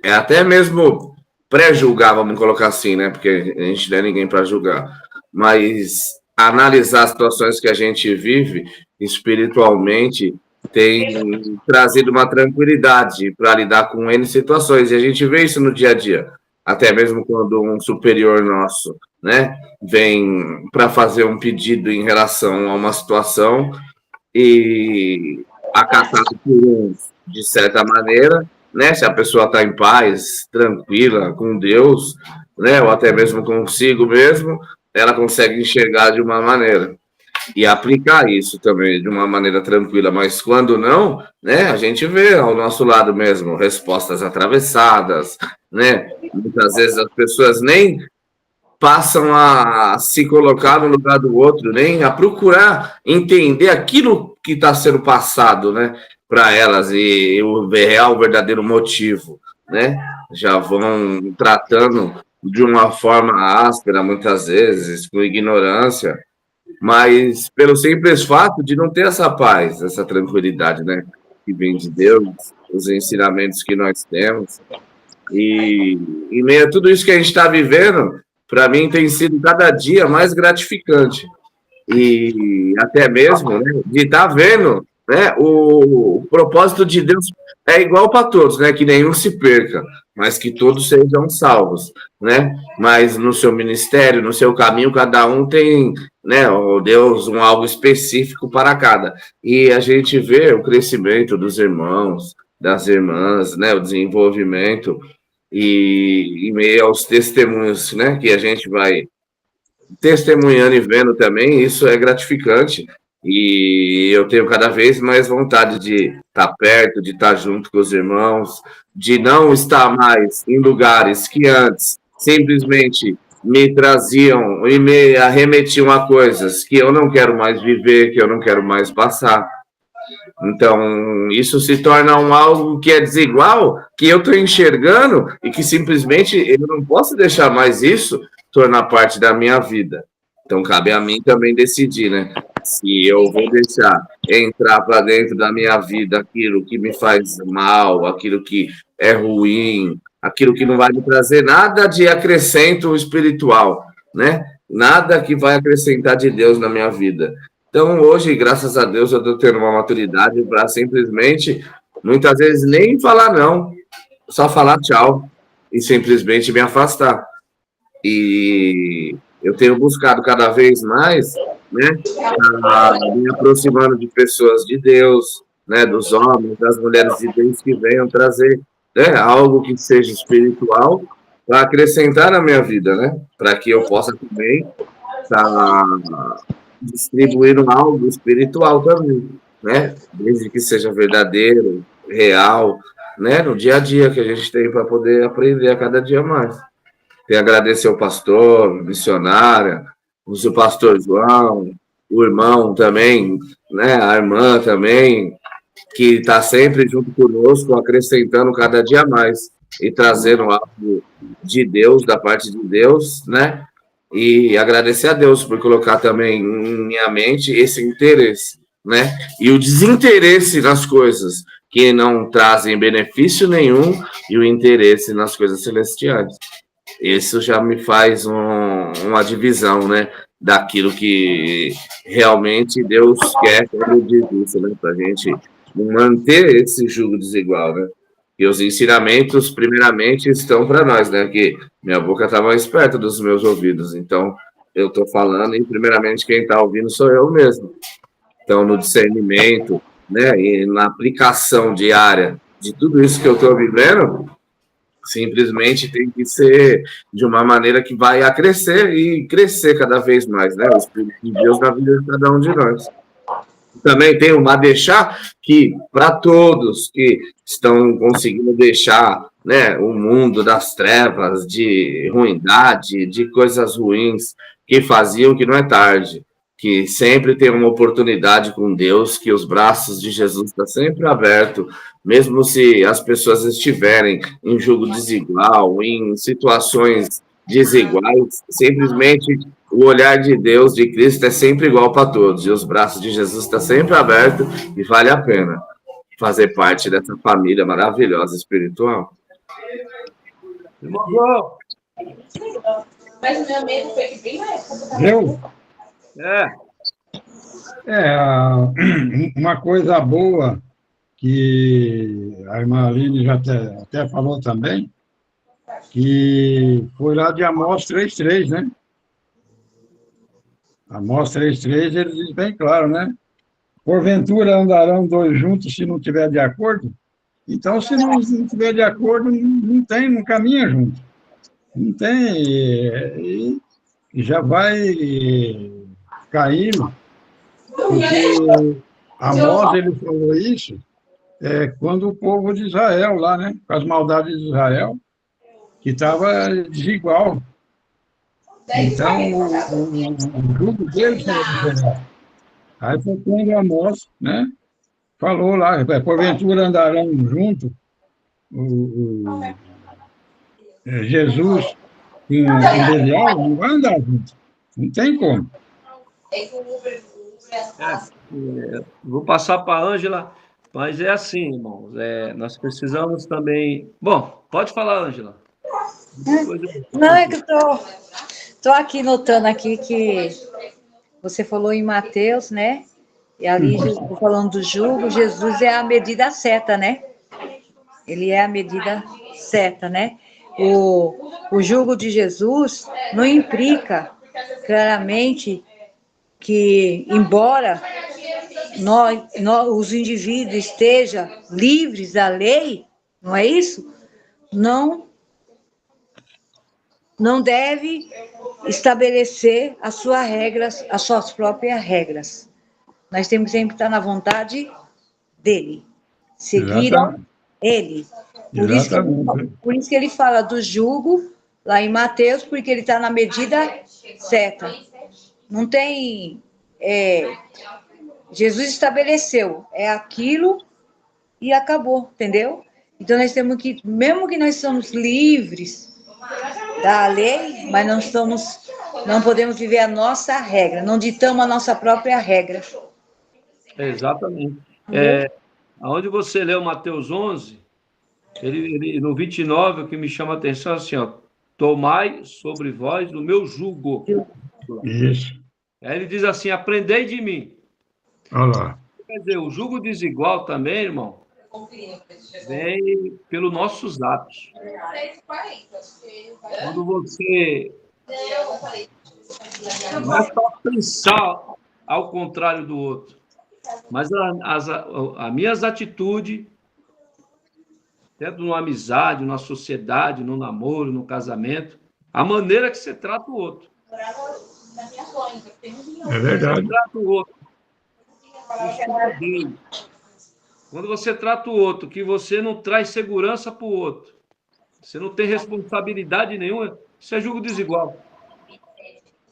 até mesmo pré-julgar, vamos colocar assim, né? Porque a gente não é ninguém para julgar, mas analisar as situações que a gente vive espiritualmente tem trazido uma tranquilidade para lidar com N situações, e a gente vê isso no dia a dia, até mesmo quando um superior nosso, né, vem para fazer um pedido em relação a uma situação e acatado por uns, de certa maneira, né, se a pessoa está em paz, tranquila, com Deus, né, ou até mesmo consigo mesmo, ela consegue enxergar de uma maneira e aplicar isso também de uma maneira tranquila, mas quando não, né, a gente vê ao nosso lado mesmo respostas atravessadas, né, muitas vezes as pessoas nem passam a se colocar no lugar do outro, nem a procurar entender aquilo que está sendo passado, né, para elas, e o real, verdadeiro motivo, né? Já vão tratando de uma forma áspera, muitas vezes, com ignorância, mas pelo simples fato de não ter essa paz, essa tranquilidade, né? Que vem de Deus, os ensinamentos que nós temos. E em meio a tudo isso que a gente está vivendo, para mim tem sido cada dia mais gratificante. E até mesmo, né, de estar vendo, né, o propósito de Deus é igual para todos, né, que nenhum se perca, mas que todos sejam salvos, né? Mas no seu ministério, no seu caminho, cada um tem, né, Deus, um algo específico para cada. E a gente vê o crescimento dos irmãos, das irmãs, né, o desenvolvimento, e em meio aos testemunhos, né, que a gente vai testemunhando e vendo também, isso é gratificante, e eu tenho cada vez mais vontade de estar perto, de estar junto com os irmãos, de não estar mais em lugares que antes simplesmente me traziam e me arremetiam a coisas que eu não quero mais viver, que eu não quero mais passar. Então, isso se torna algo que é desigual, que eu estou enxergando e que simplesmente eu não posso deixar mais isso tornar parte da minha vida. Então, cabe a mim também decidir, né? Se eu vou deixar entrar para dentro da minha vida aquilo que me faz mal, aquilo que é ruim, aquilo que não vai me trazer nada de acrescento espiritual, né? nada que vai acrescentar de Deus na minha vida. Então, hoje, graças a Deus, eu estou tendo uma maturidade para simplesmente, muitas vezes, nem falar não, só falar tchau e simplesmente me afastar. E eu tenho buscado cada vez mais, né, me aproximando de pessoas de Deus, né, dos homens, das mulheres de Deus que venham trazer, né, algo que seja espiritual para acrescentar na minha vida, né, para que eu possa também estar distribuindo algo espiritual também, né, desde que seja verdadeiro, real, né, no dia a dia que a gente tem para poder aprender a cada dia mais. Quero agradecer ao pastor, missionária, o seu pastor João, o irmão também, né, a irmã também, que está sempre junto conosco, acrescentando cada dia mais e trazendo algo de Deus, da parte de Deus, né? E agradecer a Deus por colocar também em minha mente esse interesse, né? E o desinteresse nas coisas que não trazem benefício nenhum e o interesse nas coisas celestiais. Isso já me faz uma divisão, né? Daquilo que realmente Deus quer quando diz isso, né? Para a gente manter esse jugo desigual, né? E os ensinamentos, primeiramente, estão para nós, né? Que minha boca está mais perto dos meus ouvidos, então eu estou falando e, primeiramente, quem está ouvindo sou eu mesmo. Então, no discernimento, né? E na aplicação diária de tudo isso que eu estou vivendo, simplesmente tem que ser de uma maneira que vai a crescer e crescer cada vez mais, né? O Espírito de Deus na vida de cada um de nós. Também tem uma deixar que, para todos que estão conseguindo deixar, né, o mundo das trevas, de ruindade, de coisas ruins, que faziam que não é tarde, que sempre tem uma oportunidade com Deus, que os braços de Jesus estão sempre abertos, mesmo se as pessoas estiverem em julgo desigual, em situações desiguais, simplesmente o olhar de Deus, de Cristo, é sempre igual para todos, e os braços de Jesus estão sempre abertos, e vale a pena fazer parte dessa família maravilhosa espiritual. Irmão João. Mas o meu medo foi que bem mais. Eu? É. Uma coisa boa que a irmã Aline já até falou também, que foi lá de Amós 3,3, né? Amós 3,3, ele diz bem claro, né? Porventura andarão dois juntos se não tiver de acordo? Então, se não tiver de acordo, não caminha junto. Não tem, e já vai caindo, porque Amós, ele falou isso quando o povo de Israel lá, né? Com as maldades de Israel, que estava desigual. Então, o jugo deles era diferente. Aí foi quando Amós, né, falou lá, porventura andarão junto, Jesus e Belial, não vai andar junto. Não tem como. Vou passar para a Ângela, mas é assim, irmãos, nós precisamos também... Bom, pode falar, Ângela. Não, é que eu estou aqui notando aqui que você falou em Mateus, né? E ali, falando do jugo, Jesus é a medida certa, né? Ele é a medida certa, né? O jugo de Jesus não implica claramente que, embora nós, os indivíduos estejam livres da lei, não é isso? Não deve estabelecer as suas próprias regras. Nós temos sempre que estar na vontade dele, seguir ele. Por isso que ele fala do jugo, lá em Mateus, porque ele está na medida certa. Não tem... Jesus estabeleceu, é aquilo e acabou, entendeu? Então, nós temos que, mesmo que nós somos livres da lei, mas não podemos viver a nossa regra, não ditamos a nossa própria regra. Exatamente. Aonde você leu Mateus 11, ele, no 29, o que me chama a atenção é assim, ó, tomai sobre vós o meu jugo Isso. Aí ele diz assim, aprendei de mim. Olha lá. Quer dizer, o jugo desigual também, irmão, vem pelos nossos atos. Quando você não é só pensar ao contrário do outro, mas as minhas atitudes, tanto numa amizade, numa sociedade, no namoro, no casamento, a maneira que você trata o outro. É verdade. Você trata o outro. Quando você trata o outro, que você não traz segurança para o outro, você não tem responsabilidade nenhuma, isso é julgo desigual.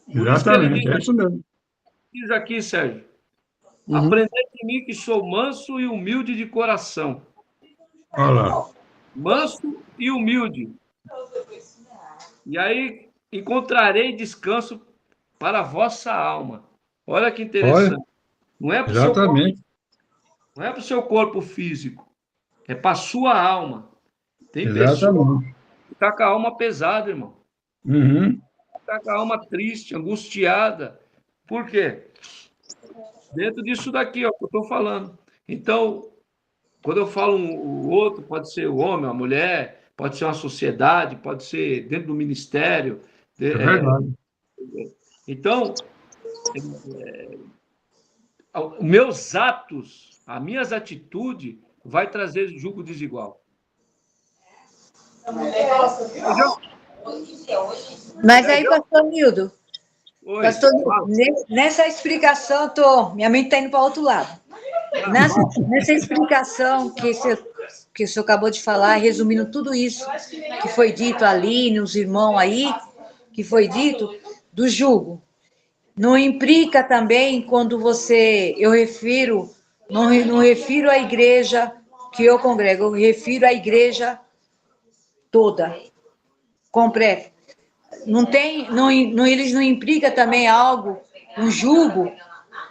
Exatamente, é isso mesmo. Diz aqui, Sérgio, aprendei de mim que sou manso e humilde de coração. Olha lá. Manso e humilde. E aí encontrarei descanso para a vossa alma. Olha que interessante. Olha, Não é para exatamente. não é para o seu corpo físico, é para a sua alma. Tem pessoa Exatamente. que está com a alma pesada, irmão. Uhum. Está com a alma triste, angustiada. Por quê? Dentro disso daqui, ó, que eu estou falando. Então, quando eu falo o outro, pode ser o homem, a mulher, pode ser uma sociedade, pode ser dentro do ministério. É verdade. Então, meus atos, as minhas atitudes, vai trazer julgo desigual. Mas aí, pastor Nildo, Oi, pastor Nildo, nessa explicação, minha mente está indo para outro lado. Nessa explicação que o senhor acabou de falar, resumindo tudo isso que foi dito ali, nos irmãos aí, que foi dito, do jugo. Não implica também quando eu refiro, não refiro à igreja que eu congrego, eu refiro à igreja toda, completa. Eles não implicam também algo, um jugo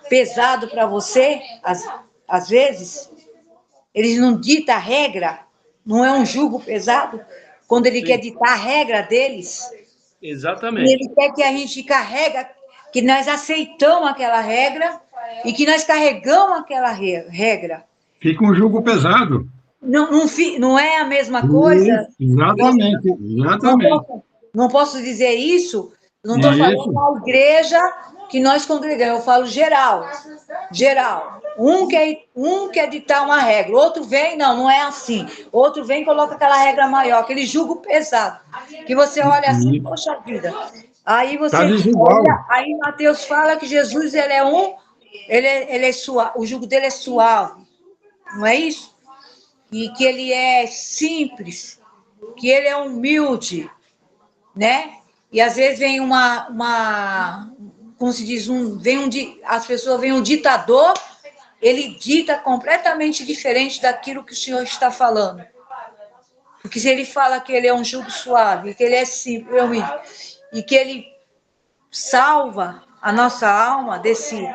pesado para você, às vezes? Eles não ditam a regra, não é um jugo pesado, quando ele quer ditar a regra deles. Exatamente. E ele quer que a gente carrega, que nós aceitamos aquela regra e que nós carregamos aquela regra. Fica um jugo pesado. Não é a mesma coisa? Exatamente, exatamente. Não posso dizer isso, não estou falando da igreja que nós congregamos, eu falo geral. Geral. Um quer ditar uma regra, outro vem, não é assim. Outro vem e coloca aquela regra maior, aquele jugo pesado. Que você olha assim, poxa vida. Aí você olha, aí Mateus fala que Jesus ele é suave, o jugo dele é suave, não é isso? E que ele é simples, que ele é humilde, né? E às vezes vem como se diz, as pessoas veem um ditador, ele dita completamente diferente daquilo que o senhor está falando. Porque se ele fala que ele é um jugo suave, que ele é simples, e que ele salva a nossa alma desse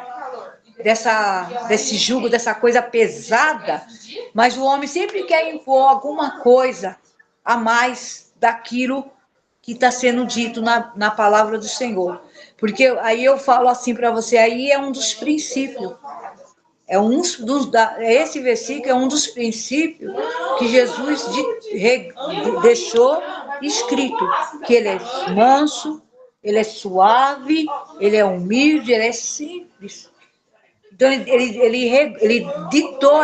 jugo, dessa coisa pesada, mas o homem sempre quer impor alguma coisa a mais daquilo que está sendo dito na palavra do Senhor. Porque aí eu falo assim para você, aí é um dos princípios. Esse versículo é um dos princípios que Jesus deixou escrito, que ele é manso, ele é suave, ele é humilde, ele é simples. Então, ele ditou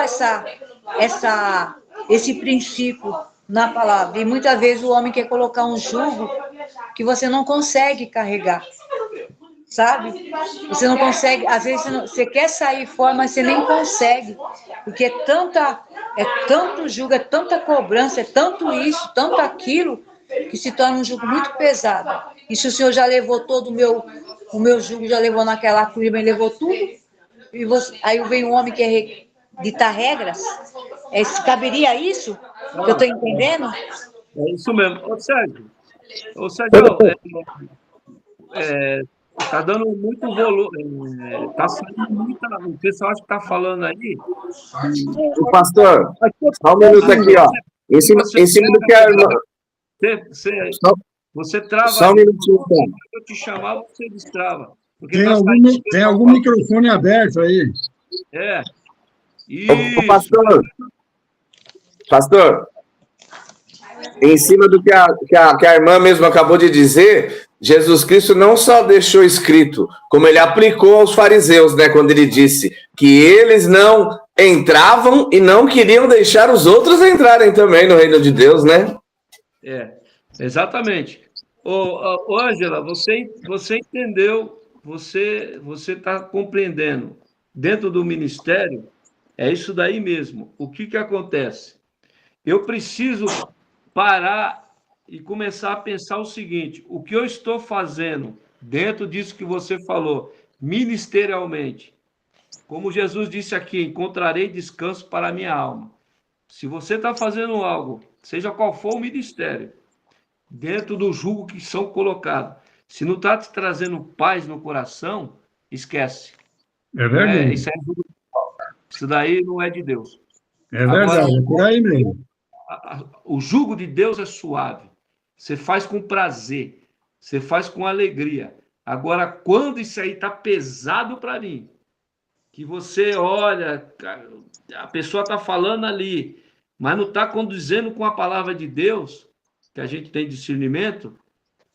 esse princípio na palavra. E muitas vezes o homem quer colocar um jugo que você não consegue carregar. Sabe? Você não consegue, às vezes você quer sair fora, mas você nem consegue. Porque é tanto jugo, é tanta cobrança, é tanto isso, tanto aquilo, que se torna um jugo muito pesado. E se o Senhor já levou todo o meu jugo, já levou naquela cruz, mas levou tudo, e aí vem um homem que quer ditar regras, caberia isso? Que eu estou entendendo? É isso mesmo. Ô Sérgio, tá dando muito volume, tá saindo muita, o pessoal acha que tá falando aí. O pastor, só um minuto aqui, ó. Em cima do que a irmã... Você trava. Só um minutinho. Se eu te chamar, você destrava. Porque Tem algum microfone aberto aí? É. Ô, pastor, em cima do que a irmã mesmo acabou de dizer, Jesus Cristo não só deixou escrito, como ele aplicou aos fariseus, né, quando ele disse que eles não entravam e não queriam deixar os outros entrarem também no reino de Deus, né? Exatamente. Ô, Ângela, você entendeu, você está compreendendo. Dentro do ministério, é isso daí mesmo. O que acontece? Eu preciso parar e começar a pensar o seguinte: o que eu estou fazendo dentro disso que você falou, ministerialmente? Como Jesus disse aqui, encontrarei descanso para a minha alma. Se você está fazendo algo, seja qual for o ministério, dentro do jugo que são colocados, se não está te trazendo paz no coração, esquece. É verdade. Isso daí não é de Deus. É verdade, agora, é por aí mesmo. O jugo de Deus é suave. Você faz com prazer. Você faz com alegria. Agora, quando isso aí está pesado para mim, que você olha, a pessoa está falando ali, mas não está condizendo com a palavra de Deus, que a gente tem discernimento,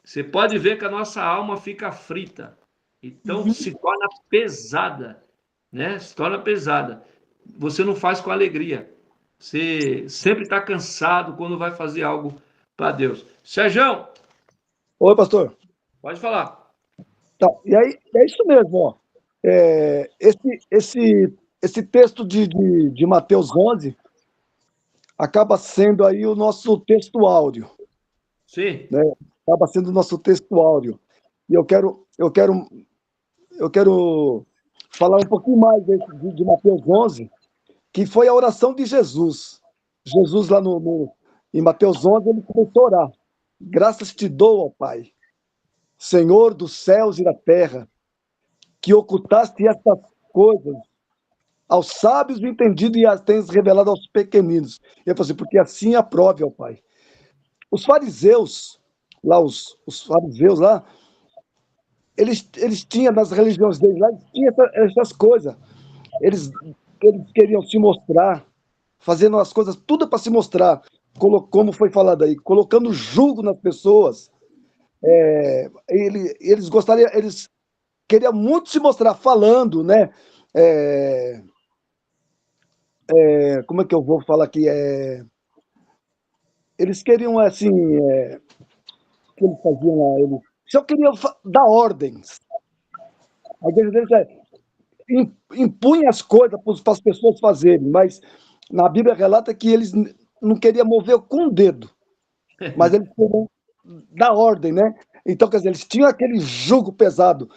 você pode ver que a nossa alma fica frita. Então, se torna pesada, né? Se torna pesada. Você não faz com alegria. Você sempre está cansado quando vai fazer algo para Deus. Sérgio! Oi, pastor. Pode falar. Tá, e aí, é isso mesmo, ó. Esse texto de Mateus 11 acaba sendo aí o nosso texto áureo. Sim. Né? Acaba sendo o nosso texto áureo. E eu quero falar um pouquinho mais de Mateus 11, que foi a oração de Jesus. Jesus, lá em Mateus 11, ele começou a orar. Graças te dou, ó Pai, Senhor dos céus e da terra, que ocultaste estas coisas aos sábios e entendidos e as tens revelado aos pequeninos. E eu falei assim, porque assim aprove, ó Pai. Os fariseus, eles tinham nas religiões deles lá, tinham essas coisas. Eles queriam se mostrar, fazendo as coisas tudo para se mostrar, como foi falado aí, colocando jugo nas pessoas. Eles queriam muito se mostrar falando, né? Como é que eu vou falar aqui? Eles queriam, assim, o que eles faziam lá? Eles só queriam dar ordens. A igreja deles impunha as coisas para as pessoas fazerem, mas na Bíblia relata que eles não queriam mover com o dedo, mas eles queriam dar ordem, né? Então, quer dizer, eles tinham aquele jugo pesado.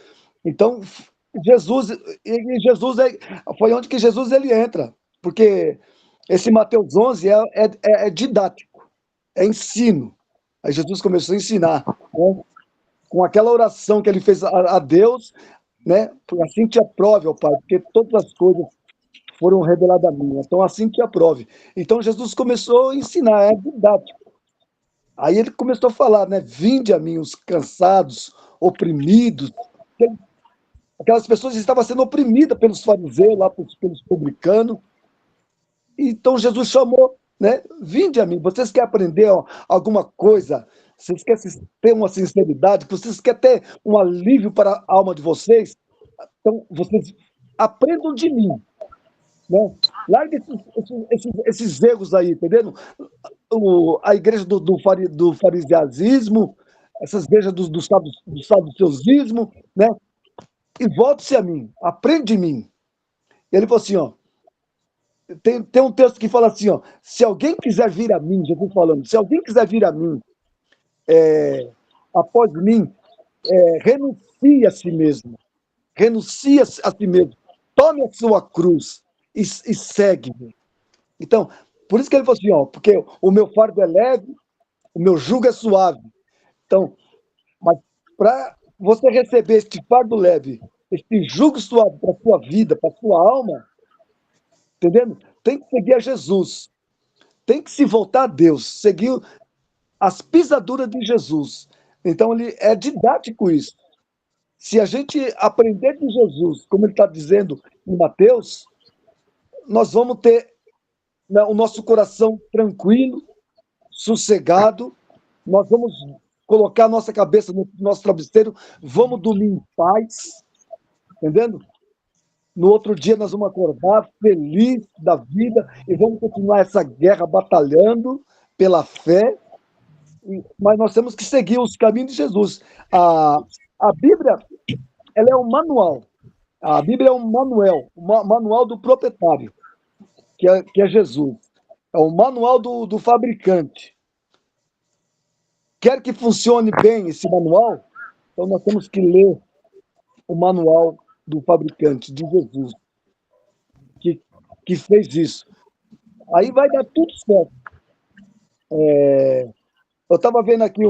Então, Jesus foi onde que Jesus ele entra, porque esse Mateus 11 é didático, é ensino. Aí Jesus começou a ensinar, né? Com aquela oração que ele fez a Deus, né? Assim te aprove, ó Pai, porque todas as coisas foram reveladas a mim. Então, assim te aprove. Então, Jesus começou a ensinar, é didático. Aí ele começou a falar, né? Vinde a mim os cansados, oprimidos. Aquelas pessoas estavam sendo oprimidas pelos fariseus, lá pelos publicanos. Então, Jesus chamou, né? Vinde a mim. Vocês querem aprender alguma coisa? Vocês querem ter uma sinceridade? Vocês querem ter um alívio para a alma de vocês? Então, vocês aprendam de mim. Né? Larga esses erros aí, entendendo? A igreja do fariseísmo, essas igrejas do saduceusismo, né? E volte-se a mim, aprende de mim. Ele falou assim, ó, tem um texto que fala assim, ó, se alguém quiser vir a mim, Jesus falando, se alguém quiser vir a mim, após mim, renuncie a si mesmo, tome a sua cruz e segue-me. Então, por isso que ele falou assim, ó, porque o meu fardo é leve, o meu jugo é suave. Então, mas para você receber este fardo leve, este jugo suave para a sua vida, para a sua alma, entendendo? Tem que seguir a Jesus, tem que se voltar a Deus, seguir as pisaduras de Jesus. Então, ele é didático isso. Se a gente aprender de Jesus, como ele está dizendo em Mateus, nós vamos ter, né, o nosso coração tranquilo, sossegado, nós vamos colocar a nossa cabeça no nosso travesseiro, vamos dormir em paz, entendendo? No outro dia nós vamos acordar feliz da vida e vamos continuar essa guerra batalhando pela fé, mas nós temos que seguir os caminhos de Jesus. A Bíblia, ela é um manual. A Bíblia é um manual do proprietário, que é Jesus. É o manual do fabricante. Quer que funcione bem esse manual, então nós temos que ler o manual do fabricante, de Jesus, que fez isso. Aí vai dar tudo certo. Eu estava vendo aqui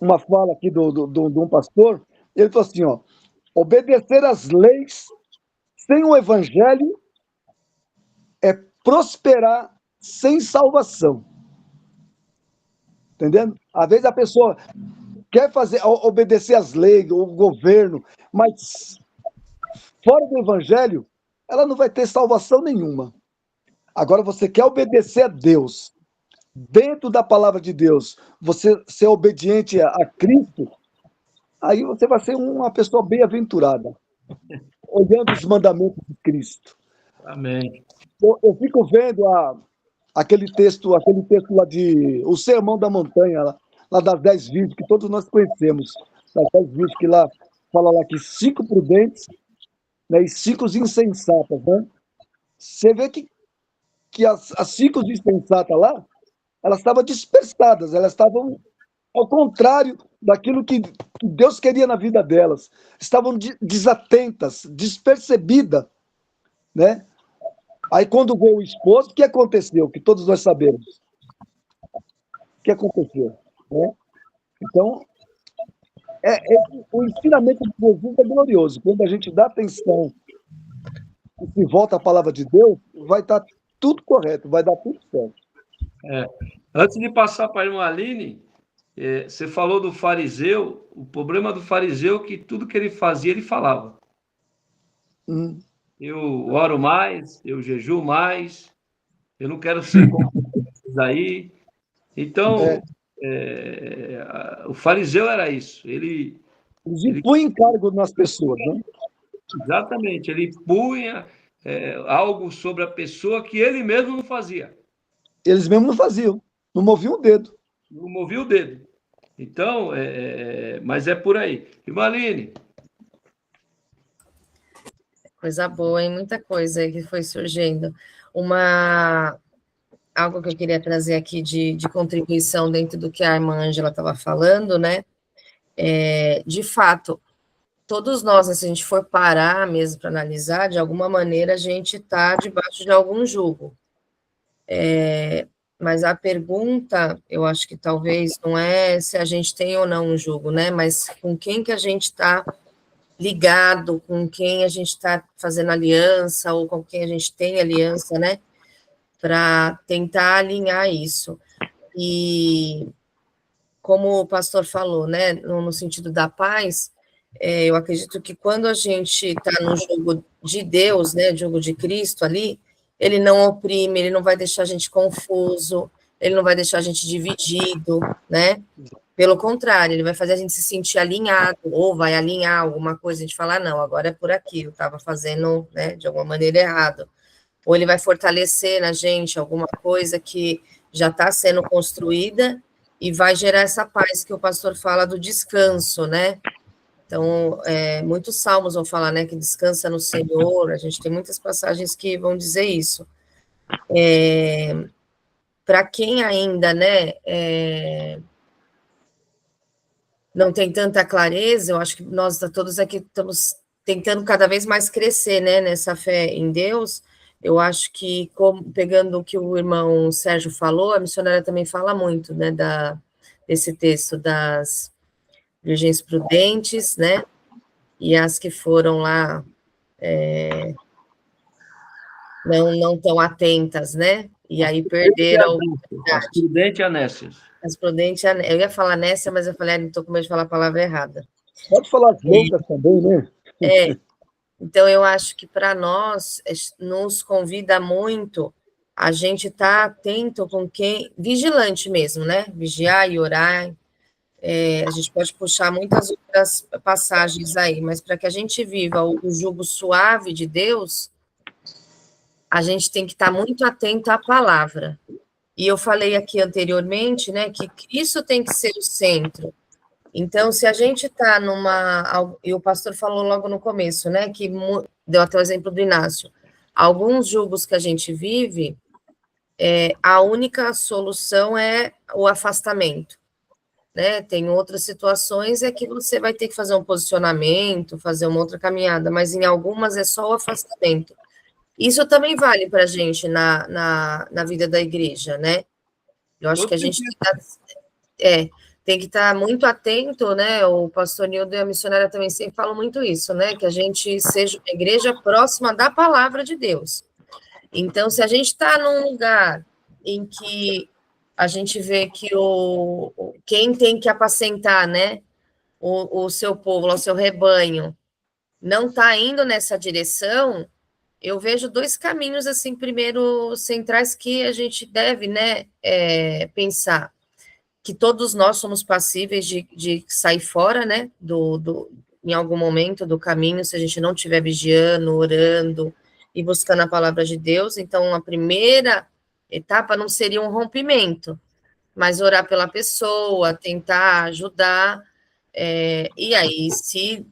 uma fala aqui de um pastor, ele falou assim, ó, obedecer às leis sem o evangelho é prosperar sem salvação. Entendendo? Às vezes a pessoa quer obedecer às leis, o governo, mas fora do evangelho, ela não vai ter salvação nenhuma. Agora, você quer obedecer a Deus, dentro da palavra de Deus, você ser obediente a Cristo, aí você vai ser uma pessoa bem-aventurada, olhando os mandamentos de Cristo. Amém. Eu fico vendo aquele texto lá de O Sermão da Montanha, lá das 10 virgens, que todos nós conhecemos, das 10 virgens, que lá fala lá que 5 prudentes, né, e 5 insensatas, né? Você vê que as 5 insensatas lá, elas estavam dispersadas, elas estavam ao contrário daquilo que Deus queria na vida delas, estavam desatentas, despercebidas, né? Aí, quando veio o esposo, o que aconteceu? Que todos nós sabemos. O que aconteceu? Né? Então, o ensinamento de Jesus é glorioso. Quando a gente dá atenção e se volta à palavra de Deus, vai estar tudo correto, vai dar tudo certo. Antes de passar para a irmã Aline, você falou do fariseu. O problema do fariseu é que tudo que ele fazia, ele falava. Eu oro mais, eu jejuo mais, eu não quero ser como esses aí. Então, o fariseu era isso. Ele põe encargo nas pessoas, né? Exatamente. Ele punha algo sobre a pessoa que ele mesmo não fazia. Eles mesmo não faziam, não moviam o dedo. Não movia o dedo. Então, mas é por aí. Irmã Aline. Coisa boa, hein? Muita coisa aí que foi surgindo. Algo que eu queria trazer aqui de contribuição dentro do que a irmã Ângela estava falando, né? De fato, todos nós, se a gente for parar mesmo para analisar, de alguma maneira a gente está debaixo de algum jugo. Mas a pergunta, eu acho que talvez não é se a gente tem ou não um jugo, né? Mas com quem que a gente está ligado, com quem a gente está fazendo aliança, ou com quem a gente tem aliança, né? Para tentar alinhar isso. E como o pastor falou, né? No sentido da paz, eu acredito que quando a gente está no jogo de Deus, né? Jogo de Cristo ali, ele não oprime, ele não vai deixar a gente confuso, ele não vai deixar a gente dividido, né? Pelo contrário, ele vai fazer a gente se sentir alinhado, ou vai alinhar alguma coisa, a gente falar, não, agora é por aqui, eu estava fazendo, né, de alguma maneira errado. Ou ele vai fortalecer na gente alguma coisa que já está sendo construída e vai gerar essa paz que o pastor fala do descanso, né? Então, muitos salmos vão falar, né, que descansa no Senhor, a gente tem muitas passagens que vão dizer isso. Para quem ainda, né, não tem tanta clareza, eu acho que nós todos aqui estamos tentando cada vez mais crescer, né, nessa fé em Deus. Eu acho que, pegando o que o irmão Sérgio falou, a missionária também fala muito, né, desse texto das virgens prudentes, né, e as que foram lá não tão atentas, né, e aí perderam a oportunidade. Prudente e Anécias. As prudentes, eu ia falar nessa, mas eu falei, não estou com medo de falar a palavra errada. Pode falar as loucas também, né? Então, eu acho que para nós, nos convida muito a gente estar atento com quem, vigilante mesmo, né? Vigiar e orar. A gente pode puxar muitas outras passagens aí, mas para que a gente viva o jugo suave de Deus, a gente tem que estar muito atento à palavra. E eu falei aqui anteriormente, né, que isso tem que ser o centro. Então, se a gente está e o pastor falou logo no começo, né, que deu até o exemplo do Inácio, alguns jugos que a gente vive, a única solução é o afastamento, né? Tem outras situações que você vai ter que fazer um posicionamento, fazer uma outra caminhada, mas em algumas é só o afastamento. Isso também vale para a gente na vida da igreja, né? Eu acho que a gente tem que estar muito atento, né? O pastor Nildo e a missionária também sempre falam muito isso, né? Que a gente seja uma igreja próxima da palavra de Deus. Então, se a gente está num lugar em que a gente vê que quem tem que apacentar, né? O seu povo, o seu rebanho, não está indo nessa direção, eu vejo dois caminhos, assim, primeiro, centrais que a gente deve, né, pensar. Que todos nós somos passíveis de sair fora, né, em algum momento do caminho, se a gente não estiver vigiando, orando e buscando a palavra de Deus. Então, a primeira etapa não seria um rompimento, mas orar pela pessoa, tentar ajudar, e aí, se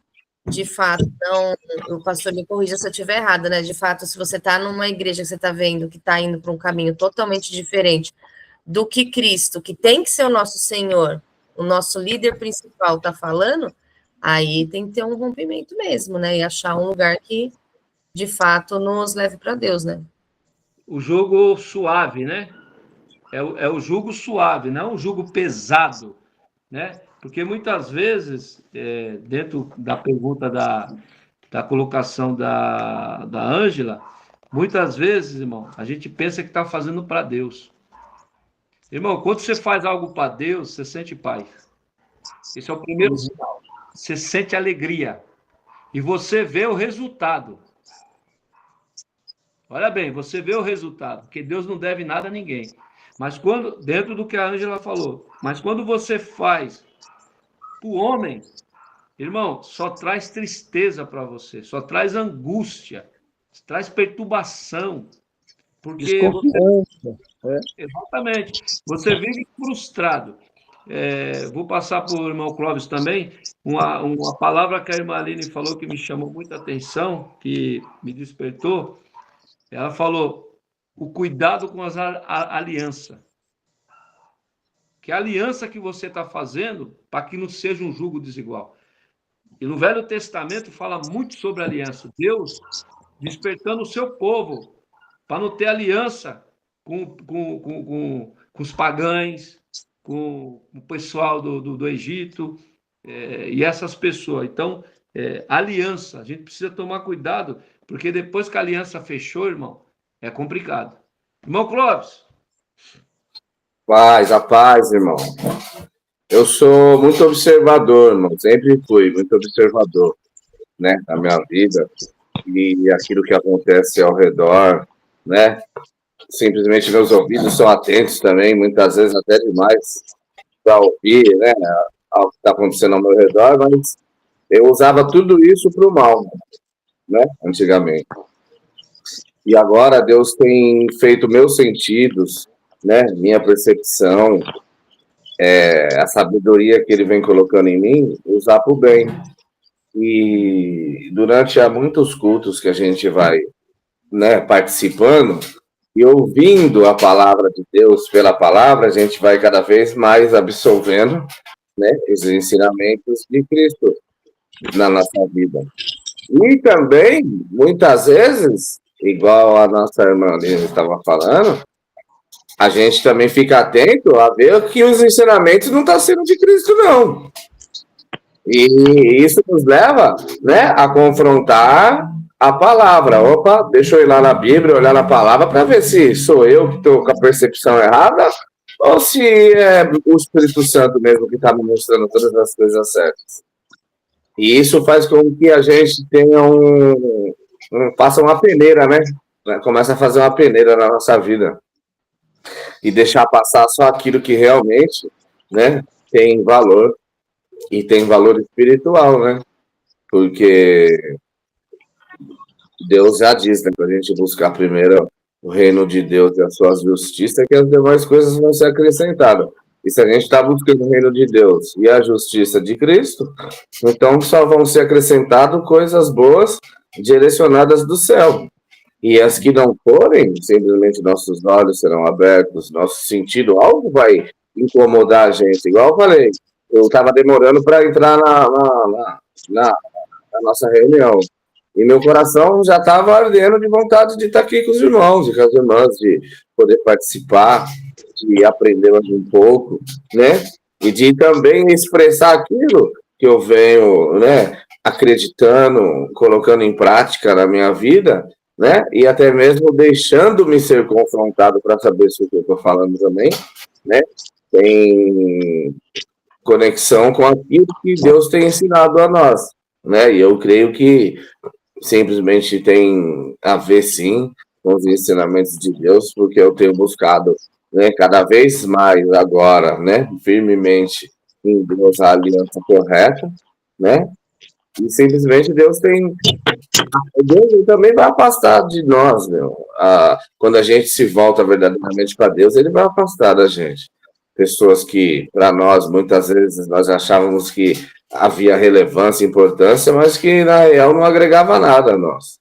de fato, não, o pastor me corrija se eu estiver errada, né? De fato, se você está numa igreja que você está vendo que está indo para um caminho totalmente diferente do que Cristo, que tem que ser o nosso Senhor, o nosso líder principal, está falando, aí tem que ter um rompimento mesmo, né? E achar um lugar que, de fato, nos leve para Deus, né? O jugo suave, né? É o jugo suave, não o jugo pesado, né? Porque muitas vezes, dentro da pergunta da colocação da Ângela, muitas vezes, irmão, a gente pensa que está fazendo para Deus. Irmão, quando você faz algo para Deus, você sente paz. Esse é o primeiro sinal. Você sente alegria. E você vê o resultado. Olha bem, você vê o resultado, porque Deus não deve nada a ninguém. Mas dentro do que a Ângela falou, mas quando você faz o homem, irmão, só traz tristeza para você, só traz angústia, traz perturbação, porque exatamente, você vive frustrado. Vou passar para o irmão Clóvis também, uma palavra que a irmã Aline falou que me chamou muita atenção, que me despertou. Ela falou, o cuidado com as alianças. Que a aliança que você está fazendo para que não seja um jugo desigual. E no Velho Testamento fala muito sobre aliança. Deus despertando o seu povo para não ter aliança com os pagães, com o pessoal do Egito e essas pessoas. Então, aliança, a gente precisa tomar cuidado, porque depois que a aliança fechou, irmão, é complicado. Irmão Clóvis. A paz, irmão. Eu sou muito observador, irmão. Sempre fui muito observador, né, na minha vida. E aquilo que acontece ao redor, né? Simplesmente meus ouvidos são atentos também, muitas vezes até demais, para ouvir, né, ao que está acontecendo ao meu redor, mas eu usava tudo isso para o mal, né, antigamente. E agora Deus tem feito meus sentidos, né, minha percepção, a sabedoria que Ele vem colocando em mim, usar para o bem. E durante muitos cultos que a gente vai, né, participando e ouvindo a palavra de Deus pela palavra, a gente vai cada vez mais absorvendo, né, os ensinamentos de Cristo na nossa vida. E também, muitas vezes, igual a nossa irmã Lina estava falando, a gente também fica atento a ver que os ensinamentos não estão sendo de Cristo, não. E isso nos leva, né, a confrontar a palavra. Opa, deixa eu ir lá na Bíblia, olhar na palavra para ver se sou eu que estou com a percepção errada ou se é o Espírito Santo mesmo que está me mostrando todas as coisas certas. E isso faz com que a gente tenha faça uma peneira, né? Começa a fazer uma peneira na nossa vida. E deixar passar só aquilo que realmente, né, tem valor. E tem valor espiritual, né? Porque Deus já diz, né? Para a gente buscar primeiro o reino de Deus e a sua justiça, que as demais coisas vão ser acrescentadas. E se a gente está buscando o reino de Deus e a justiça de Cristo, então só vão ser acrescentadas coisas boas direcionadas do céu. E as que não forem, simplesmente nossos olhos serão abertos, nosso sentido, algo vai incomodar a gente. Igual eu falei, eu estava demorando para entrar na nossa reunião. E meu coração já estava ardendo de vontade de estar aqui com os irmãos e com as irmãs, de poder participar, de aprender mais um pouco, né? E de também expressar aquilo que eu venho, né, acreditando, colocando em prática na minha vida, né? E até mesmo deixando-me ser confrontado para saber se o que eu estou falando também, né, tem conexão com aquilo que Deus tem ensinado a nós, né? E eu creio que simplesmente tem a ver, sim, com os ensinamentos de Deus, porque eu tenho buscado, né, cada vez mais agora, né, firmemente em Deus a aliança correta, né? E simplesmente Deus também vai afastar de nós, meu. Quando a gente se volta verdadeiramente para Deus, ele vai afastar da gente. Pessoas que, para nós, muitas vezes, nós achávamos que havia relevância e importância, mas que, na real, não agregava nada a nós.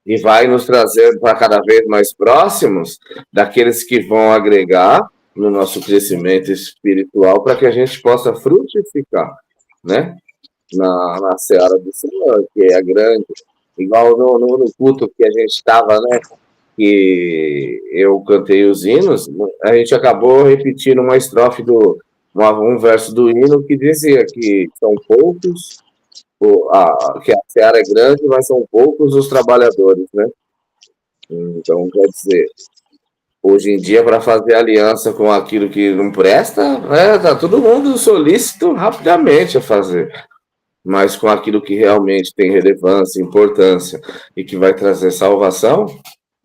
E vai nos trazer para cada vez mais próximos daqueles que vão agregar no nosso crescimento espiritual para que a gente possa frutificar, né? Na seara do Senhor, que é grande. Igual no culto que a gente estava, né? Que eu cantei os hinos, a gente acabou repetindo uma estrofe um verso do hino que dizia que são poucos, que a seara é grande, mas são poucos os trabalhadores, né? Então, quer dizer, hoje em dia, para fazer aliança com aquilo que não presta, né, tá todo mundo solícito rapidamente a fazer. Mas com aquilo que realmente tem relevância, importância e que vai trazer salvação,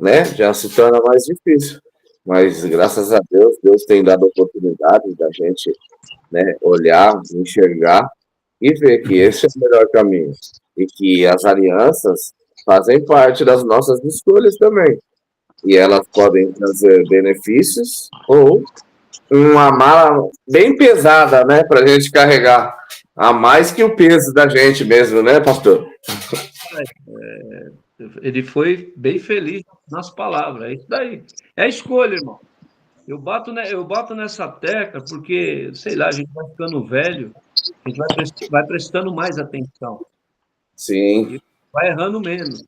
né, já se torna mais difícil. Mas, graças a Deus, Deus tem dado oportunidade da gente, né, olhar, enxergar e ver que esse é o melhor caminho. E que as alianças fazem parte das nossas escolhas também. E elas podem trazer benefícios ou uma mala bem pesada, né, para a gente carregar. A mais que o peso da gente mesmo, né, pastor? Ele foi bem feliz nas palavras, é isso daí. É a escolha, irmão. Eu bato nessa tecla porque, sei lá, a gente vai ficando velho, a gente vai prestando mais atenção. Sim. E vai errando menos.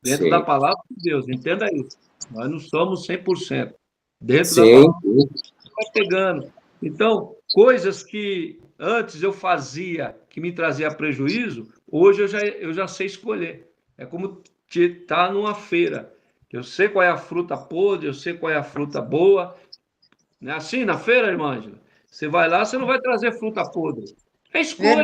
Dentro da palavra de Deus, entenda isso. Nós não somos 100%. Dentro da palavra de Deus, vai pegando. Então, coisas que antes eu fazia que me trazia prejuízo, hoje eu já sei escolher. É como estar numa feira. Eu sei qual é a fruta podre, eu sei qual é a fruta boa. Não é assim na feira, irmã Ângela? Você vai lá, você não vai trazer fruta podre. É escolha.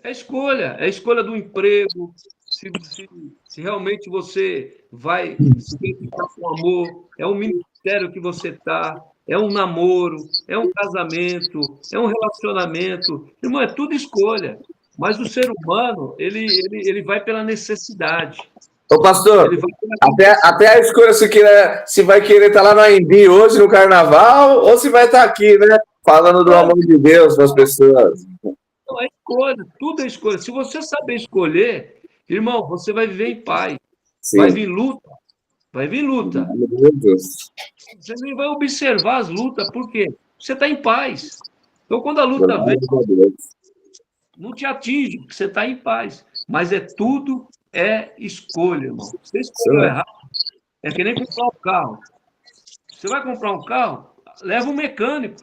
É escolha. É escolha do emprego. Se realmente você vai se identificar com amor, é um ministério que você está, é um namoro, é um casamento, é um relacionamento. Irmão, é tudo escolha. Mas o ser humano, ele vai pela necessidade. Ô, pastor, até a escolha se vai querer estar lá no AMB hoje, no carnaval, ou se vai estar aqui, né? Falando do amor de Deus para as pessoas. Não, é escolha, tudo é escolha. Se você saber escolher, irmão, você vai viver em paz. Sim. Vai vir luta. Meu Deus. Você nem vai observar as lutas, por quê? Você está em paz. Então, quando a luta vem, não te atinge, porque você está em paz. Mas tudo é escolha, irmão. Você escolheu errado. É que nem comprar um carro. Você vai comprar um carro, leva um mecânico.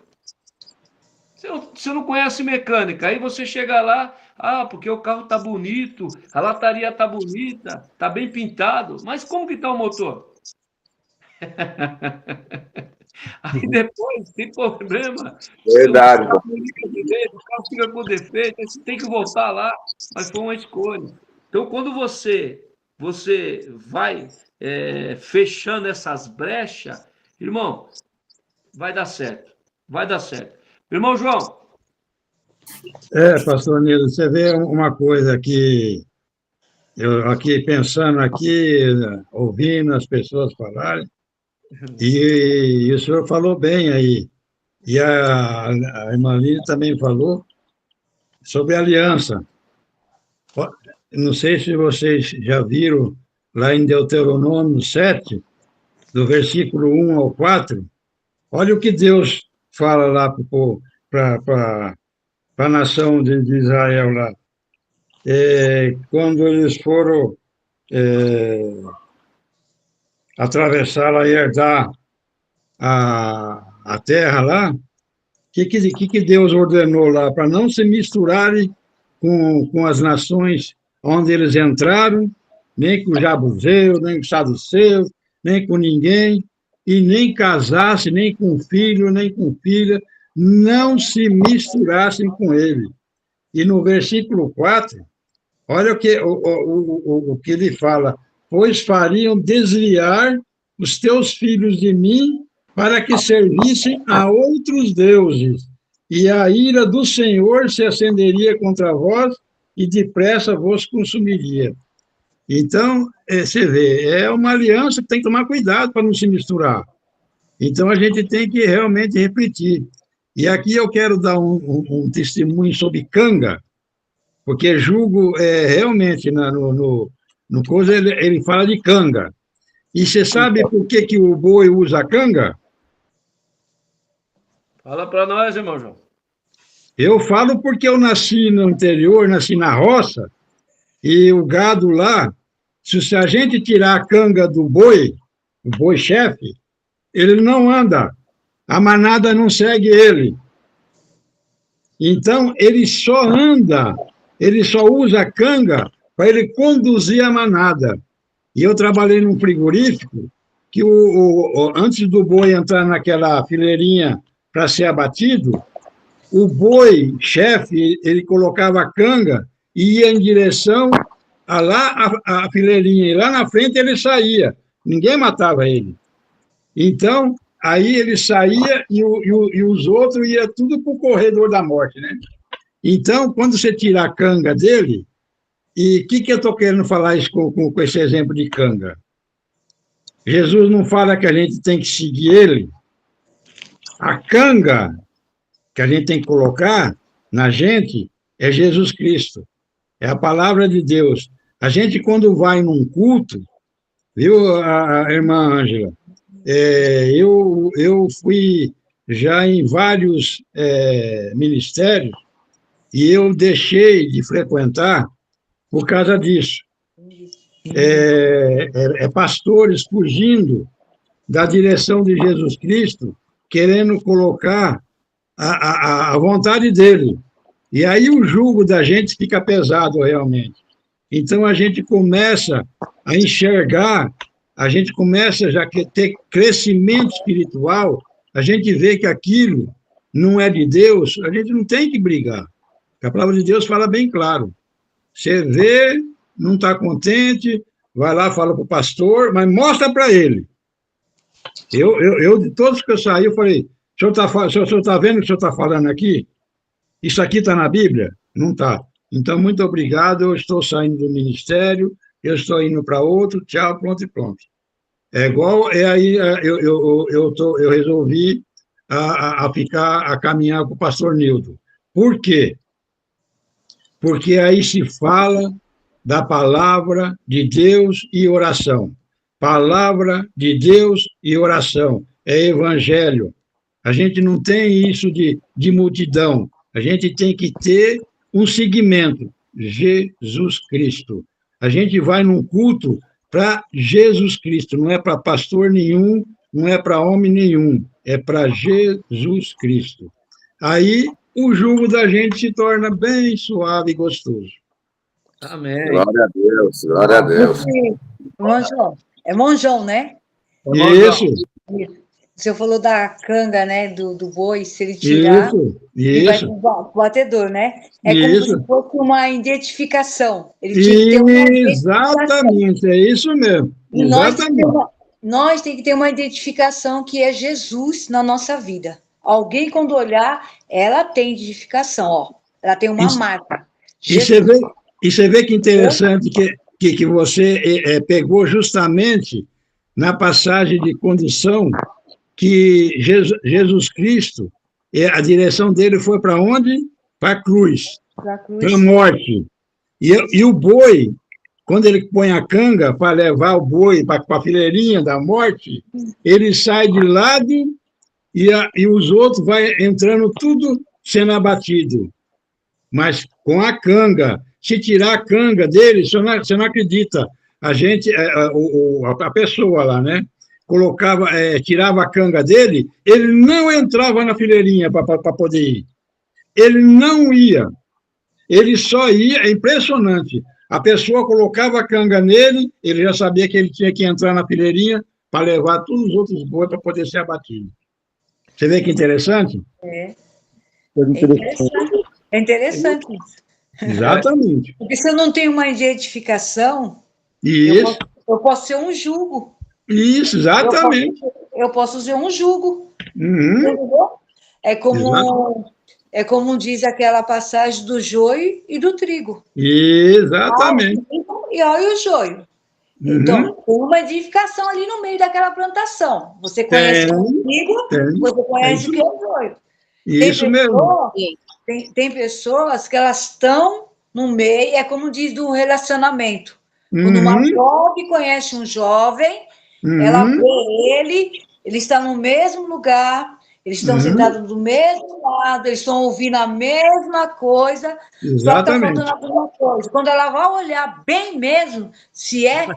Você não conhece mecânica, aí você chega lá, porque o carro está bonito, a lataria está bonita, está bem pintado, mas como que está o motor? Aí depois tem problema. Verdade. O carro fica com defeito, aí você tem que voltar lá, mas foi uma escolha. Então, quando você vai fechando essas brechas, irmão, vai dar certo. Vai dar certo. Irmão João. Pastor Nilo, você vê uma coisa que eu aqui pensando aqui, ouvindo as pessoas falarem, e o senhor falou bem aí, e a irmã Lídia também falou sobre aliança. Não sei se vocês já viram lá em Deuteronômio 7, do versículo 1 ao 4, olha o que Deus fala lá para a nação de Israel lá. Quando eles foram atravessar lá e herdar a terra lá, o que Deus ordenou lá? Para não se misturarem com as nações onde eles entraram, nem com o Jabuseu, nem com o Saduceu, nem com ninguém, e nem casasse, nem com filho, nem com filha, não se misturassem com ele. E no versículo 4, olha o que ele fala: pois fariam desviar os teus filhos de mim para que servissem a outros deuses, e a ira do Senhor se acenderia contra vós, e depressa vos consumiria. Então, você vê, é uma aliança que tem que tomar cuidado para não se misturar. Então, a gente tem que realmente refletir. E aqui eu quero dar um testemunho sobre canga, porque julgo realmente no coisa ele fala de canga. E você sabe por que o boi usa canga? Fala para nós, irmão João. Eu falo porque eu nasci no interior, nasci na roça, e o gado lá, se a gente tirar a canga do boi, o boi-chefe, ele não anda, a manada não segue ele. Então, ele só anda, ele só usa a canga para ele conduzir a manada. E eu trabalhei num frigorífico que antes do boi entrar naquela fileirinha para ser abatido, o boi-chefe, ele colocava a canga e ia em direção a fileirinha, e lá na frente ele saía, ninguém matava ele. Então, aí ele saía e os outros iam tudo para o corredor da morte, né? Então, quando você tira a canga dele, e o que eu estou querendo falar isso com esse exemplo de canga? Jesus não fala que a gente tem que seguir ele. A canga que a gente tem que colocar na gente é Jesus Cristo, é a palavra de Deus. A gente, quando vai num culto, viu, a irmã Ângela, eu fui já em vários ministérios e eu deixei de frequentar por causa disso. Pastores fugindo da direção de Jesus Cristo, querendo colocar a vontade dele. E aí o jugo da gente fica pesado realmente. Então a gente começa a enxergar, a gente começa já a ter crescimento espiritual, a gente vê que aquilo não é de Deus, a gente não tem que brigar. A palavra de Deus fala bem claro. Você vê, não está contente, vai lá, fala para o pastor, mas mostra para ele. Eu, de todos que eu saí, eu falei, o senhor está vendo o que o senhor está falando aqui? Isso aqui está na Bíblia? Não está. Então, muito obrigado, eu estou saindo do ministério, eu estou indo para outro, tchau, pronto e pronto. Aí eu resolvi a caminhar com o pastor Nildo. Por quê? Porque aí se fala da palavra de Deus e oração. Palavra de Deus e oração. É evangelho. A gente não tem isso de multidão. A gente tem que ter um segmento. Jesus Cristo. A gente vai num culto para Jesus Cristo. Não é para pastor nenhum, não é para homem nenhum. É para Jesus Cristo. Aí o jugo da gente se torna bem suave e gostoso. Amém. Glória a Deus, glória a Deus. Irmão João, é Irmão João, né? Isso. O senhor falou da canga, né, do boi, se ele tirar, ele vai pro batedor, né? É como se fosse uma identificação. Ele tinha que ter uma identificação. Exatamente, é isso mesmo. E nós temos que ter uma identificação que é Jesus na nossa vida. Alguém, quando olhar, ela tem identificação, ó. Ela tem uma marca. E você vê que interessante que você pegou justamente na passagem de condução que Jesus Cristo, a direção dele foi para onde? Para a cruz, para a morte. E o boi, quando ele põe a canga para levar o boi para a fileirinha da morte, ele sai de lado e os outros vai entrando tudo sendo abatido. Mas com a canga, se tirar a canga dele, você não acredita. A gente, a pessoa lá, né? Tirava a canga dele, ele não entrava na fileirinha para poder ir. Ele não ia. Ele só ia, é impressionante. A pessoa colocava a canga nele, ele já sabia que ele tinha que entrar na fileirinha para levar todos os outros bois para poder ser abatido. Você vê que interessante? É interessante isso. Exatamente. Porque se eu não tenho uma identificação, eu posso ser um jugo. Isso, exatamente. Eu posso ser um jugo. Uhum. É como diz aquela passagem do joio e do trigo. Exatamente. E olha o joio. Então, tem uma edificação ali no meio daquela plantação. Você conhece o trigo, você conhece o que é o joio. Isso mesmo. Tem pessoas que elas estão no meio, é como diz do relacionamento. Quando uma jovem conhece um jovem, ela vê ele está no mesmo lugar, eles estão sentados do mesmo lado, eles estão ouvindo a mesma coisa, só que está faltando alguma coisa. Quando ela vai olhar bem mesmo, se ela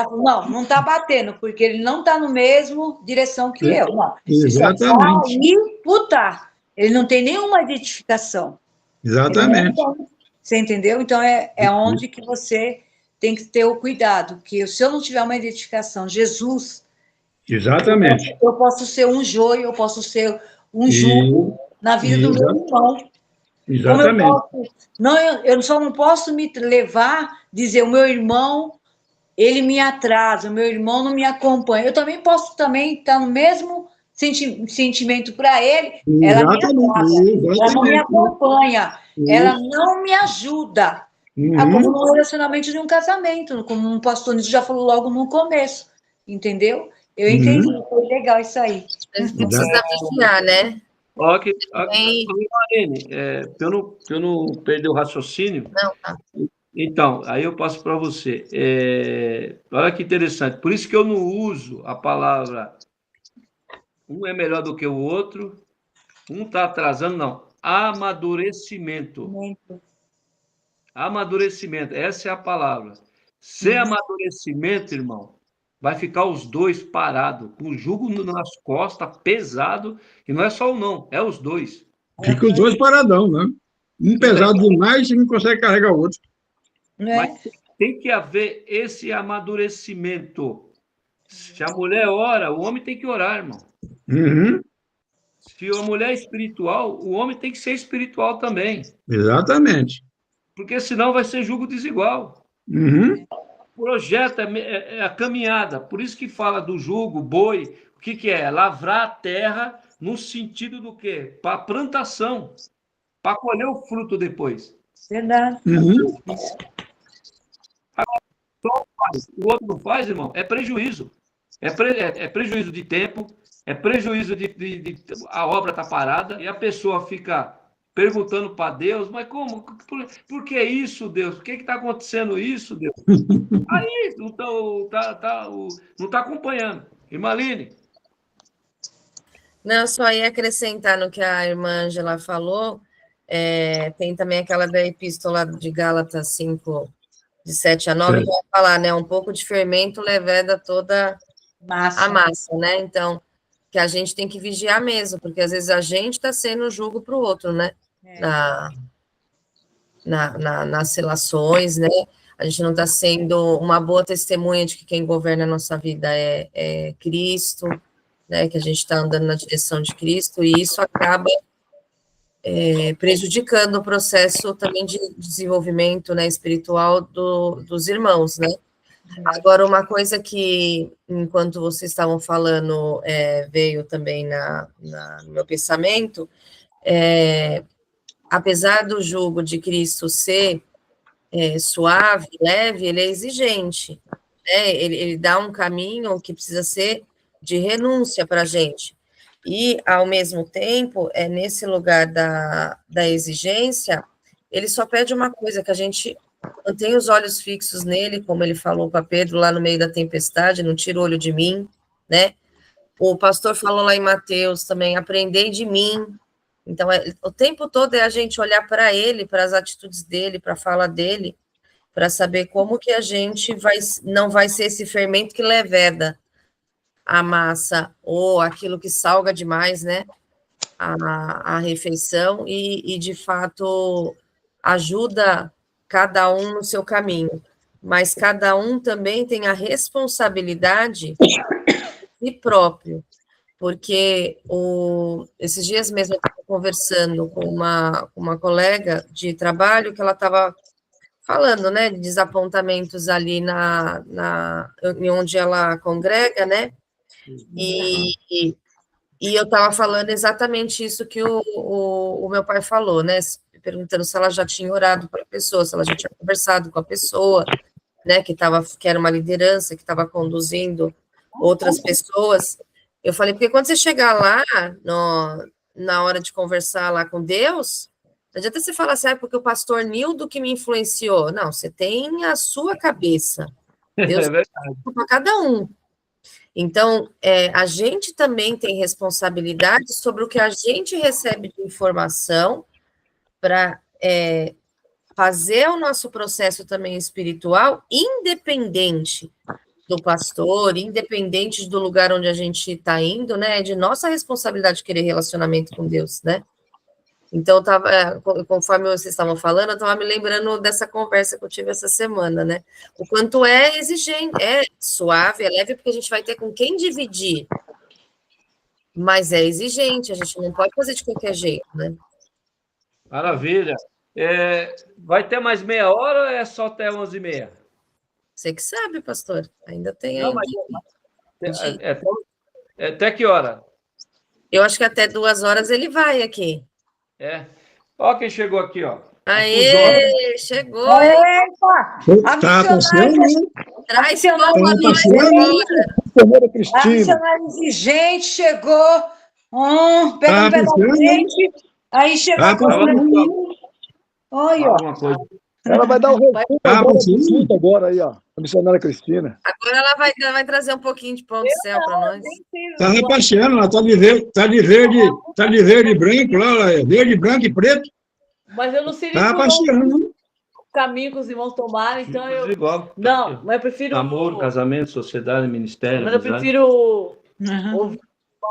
fala, não está batendo, porque ele não está no mesmo direção que eu. Não, exatamente. Ele não tem nenhuma identificação. Exatamente. Você entendeu? Então, é onde que você tem que ter o cuidado, que se eu não tiver uma identificação, Jesus... Exatamente. Eu posso ser um joio, eu posso ser um jugo na vida do meu irmão. Exatamente. Eu só não posso me levar, dizer, o meu irmão, ele me atrasa, o meu irmão não me acompanha. Eu também posso estar no mesmo sentimento para ele, ela me atrasa, ela não me acompanha, ela não me ajuda. Como no relacionamento de um casamento, como um pastor Nisso já falou logo no começo, entendeu? Eu entendi, foi legal isso aí. Mas precisa vigiar, né? Ok. Marlene, para eu não perder o raciocínio. Não, tá. Então, aí eu passo para você. Olha que interessante. Por isso que eu não uso a palavra um é melhor do que o outro, um está atrasando, não. Amadurecimento. Amadurecimento, essa é a palavra. Sem amadurecimento, irmão, vai ficar os dois parados, com o jugo nas costas, pesado, e não é só um não, é os dois. Fica os dois paradão, né? Um pesado demais e não consegue carregar o outro. Mas tem que haver esse amadurecimento. Se a mulher ora, o homem tem que orar, irmão. Se a mulher é espiritual, o homem tem que ser espiritual também. Exatamente. Porque senão vai ser jugo desigual. O projeto é a caminhada. Por isso que fala do jugo, boi. O que é? Lavrar a terra no sentido do quê? Para a plantação. Para colher o fruto depois. Verdade. O outro não faz, irmão, é prejuízo. É prejuízo de tempo, é prejuízo de a obra está parada e a pessoa fica perguntando para Deus, mas como? Por que isso, Deus? Por que está acontecendo isso, Deus? Aí não está acompanhando. Irmaline? Não, só ia acrescentar no que a irmã Angela falou, tem também aquela da epístola de Gálatas 5, de 7 a 9, que vai falar, né? Um pouco de fermento leveda toda a massa, né? Então, que a gente tem que vigiar mesmo, porque às vezes a gente está sendo jugo para o outro, né? Nas relações, né? A gente não está sendo uma boa testemunha de que quem governa a nossa vida é Cristo, né, que a gente está andando na direção de Cristo, e isso acaba prejudicando o processo também de desenvolvimento, né, espiritual dos irmãos, né? Agora, uma coisa que, enquanto vocês estavam falando, veio também no meu pensamento, apesar do jugo de Cristo ser suave, leve, ele é exigente, né? Ele dá um caminho que precisa ser de renúncia para a gente. E, ao mesmo tempo, nesse lugar da exigência, ele só pede uma coisa, que a gente mantenha os olhos fixos nele, como ele falou para Pedro lá no meio da tempestade, não tira o olho de mim, né? O pastor falou lá em Mateus também, aprendei de mim. Então, o tempo todo é a gente olhar para ele, para as atitudes dele, para a fala dele, para saber como que a gente não vai ser esse fermento que leveda a massa, ou aquilo que salga demais, né, a refeição, e de fato ajuda cada um no seu caminho, mas cada um também tem a responsabilidade de próprio, porque esses dias mesmo eu estava conversando com uma colega de trabalho, que ela estava falando, né, de desapontamentos ali em onde ela congrega, né, e eu estava falando exatamente isso que o meu pai falou, né? Perguntando se ela já tinha orado para a pessoa, se ela já tinha conversado com a pessoa, né? Que era uma liderança, que estava conduzindo outras pessoas. Eu falei, porque quando você chegar lá, na hora de conversar lá com Deus, não adianta você falar assim, porque o pastor Nildo que me influenciou. Não, você tem a sua cabeça. Deus é para cada um. Então, a gente também tem responsabilidade sobre o que a gente recebe de informação para fazer o nosso processo também espiritual, independente do pastor, independente do lugar onde a gente está indo, né? É de nossa responsabilidade querer relacionamento com Deus, né? Então, conforme vocês estavam falando, eu estava me lembrando dessa conversa que eu tive essa semana, né? O quanto é exigente, é suave, é leve, porque a gente vai ter com quem dividir, mas é exigente, a gente não pode fazer de qualquer jeito, né? Maravilha. Vai ter mais meia hora ou é só até 11h30? Você que sabe, pastor, ainda tem Não, até que hora? Eu acho que até 2 horas ele vai aqui. Ó quem chegou aqui, ó. Aê, chegou. Epa! Tá passando? Traz pão para nós agora. A missionária exigente chegou. Pega um pedaço de leite. Aí chegou com olha, ó. Ela vai dar o resumo agora aí, ó. A missionária Cristina. Agora ela vai trazer um pouquinho de pão do céu para nós. Tá repassando, ela tá de verde e branco, lá, verde, branco e preto. Mas eu não sei tá passeando. O caminho que os irmãos tomaram, então eu... Igual. Não, mas eu prefiro... Amor, casamento, sociedade, ministério... Mas eu prefiro...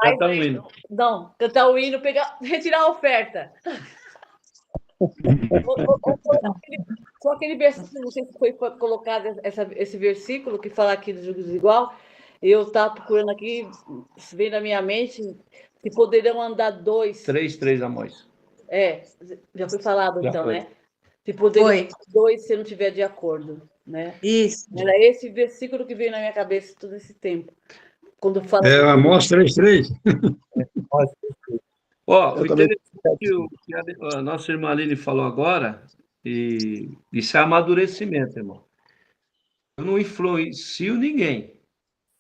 Cantar um hino. Não, cantar o hino, retirar a oferta. Só aquele versículo, não sei se foi colocado esse versículo que fala aqui do jugo desigual, eu estava procurando aqui, veio na minha mente, que poderiam andar dois... Três amores. Já foi falado, já então, foi. né? Se poderiam dois se não tiver de acordo, né? Isso. Era esse versículo que veio na minha cabeça todo esse tempo. Quando fala... Amós 3:3. O interessante que a nossa irmã Aline falou agora, e isso é amadurecimento, irmão. Eu não influencio ninguém.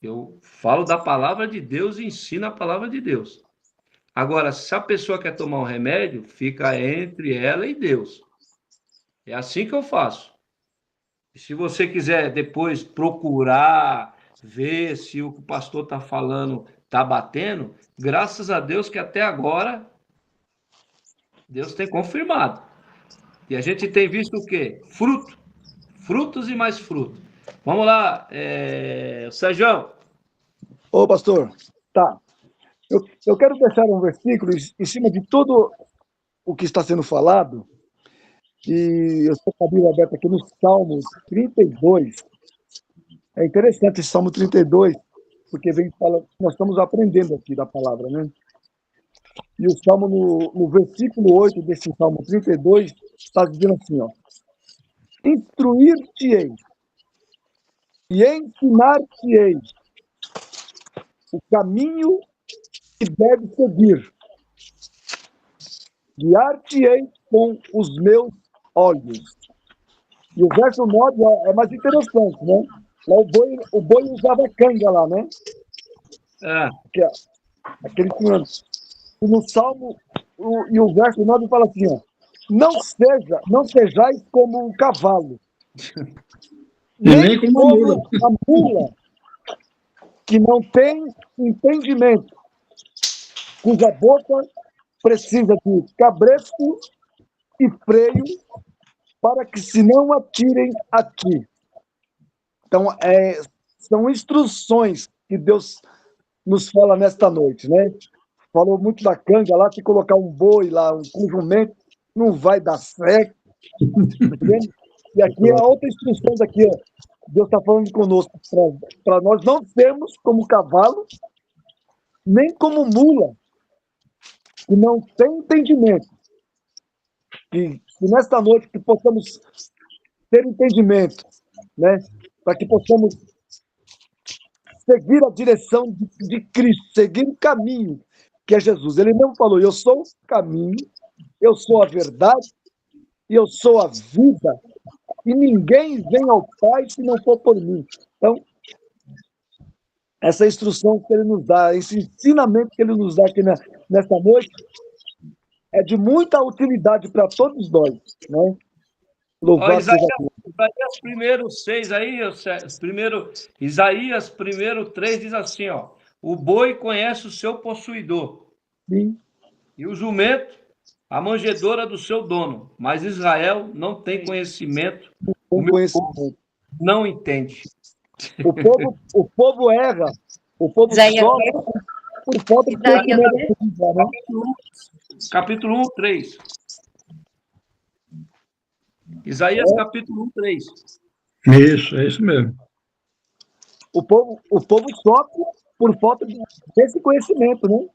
Eu falo da palavra de Deus e ensino a palavra de Deus. Agora, se a pessoa quer tomar um remédio, fica entre ela e Deus. É assim que eu faço. E se você quiser depois procurar, ver se o que o pastor está falando está batendo, graças a Deus que até agora Deus tem confirmado. E a gente tem visto o quê? Frutos e mais frutos. Vamos lá, Sérgio. Ô, pastor, tá. Eu quero deixar um versículo em cima de tudo o que está sendo falado, e eu estou com a Bíblia aberta aqui no Salmos 32. É interessante esse Salmo 32, porque nós estamos aprendendo aqui da palavra, né? E o Salmo, no versículo 8 desse Salmo 32, está dizendo assim, ó: instruir-te-ei e ensinar-te-ei o caminho que deve seguir. Guiar-te-ei com os meus olhos. E o verso 9 é mais interessante, né? Lá o boi usava canga lá, né? Aquele que... E no Salmo, e o verso 9 fala assim, ó: não sejais como um cavalo, nem como a mula, que não tem entendimento, cuja boca precisa de cabresto e freio, para que se não atirem a ti. Então, são instruções que Deus nos fala nesta noite, né? Falou muito da canga lá, que colocar um boi lá, um jumento, não vai dar certo. Entendeu? E aqui é outra instrução daqui, ó. Deus está falando conosco, para nós não sermos como cavalo, nem como mula, que não tem entendimento. E nesta noite que possamos ter entendimento, né? Para que possamos seguir a direção de Cristo, seguir o caminho que é Jesus. Ele mesmo falou: eu sou o caminho, eu sou a verdade e eu sou a vida, e ninguém vem ao Pai se não for por mim. Então, essa instrução que ele nos dá, esse ensinamento que ele nos dá aqui nesta noite, é de muita utilidade para todos nós, né? Louvado seja Deus. Isaías primeiro 6 aí, Isaías primeiro 3 diz assim, ó: o boi conhece o seu possuidor. Sim. E o jumento a manjedoura do seu dono, mas Israel não tem conhecimento. O meu povo não entende. O povo erra, o povo sofre por falta de conhecimento. Capítulo 1, 3. Isaías capítulo 1, 3. Isso, é isso mesmo. O povo sofre por falta desse conhecimento, né?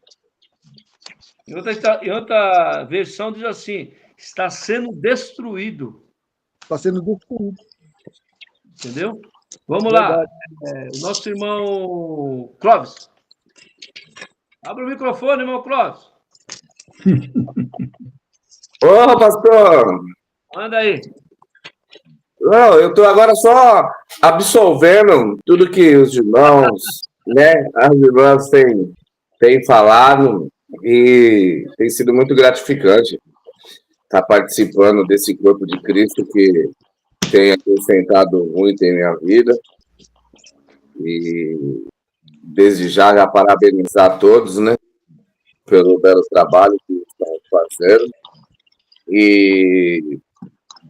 Em outra versão diz assim: está sendo destruído. Está sendo destruído. Entendeu? Vamos lá. O nosso irmão Clóvis. Abre o microfone, irmão Clóvis. Ô, pastor! Manda aí. Não, eu estou agora só absolvendo tudo que os irmãos, né, as irmãs têm falado, e tem sido muito gratificante estar participando desse corpo de Cristo que tem acrescentado muito em minha vida. E desde já parabenizar a todos, né, pelo belo trabalho que estão fazendo. E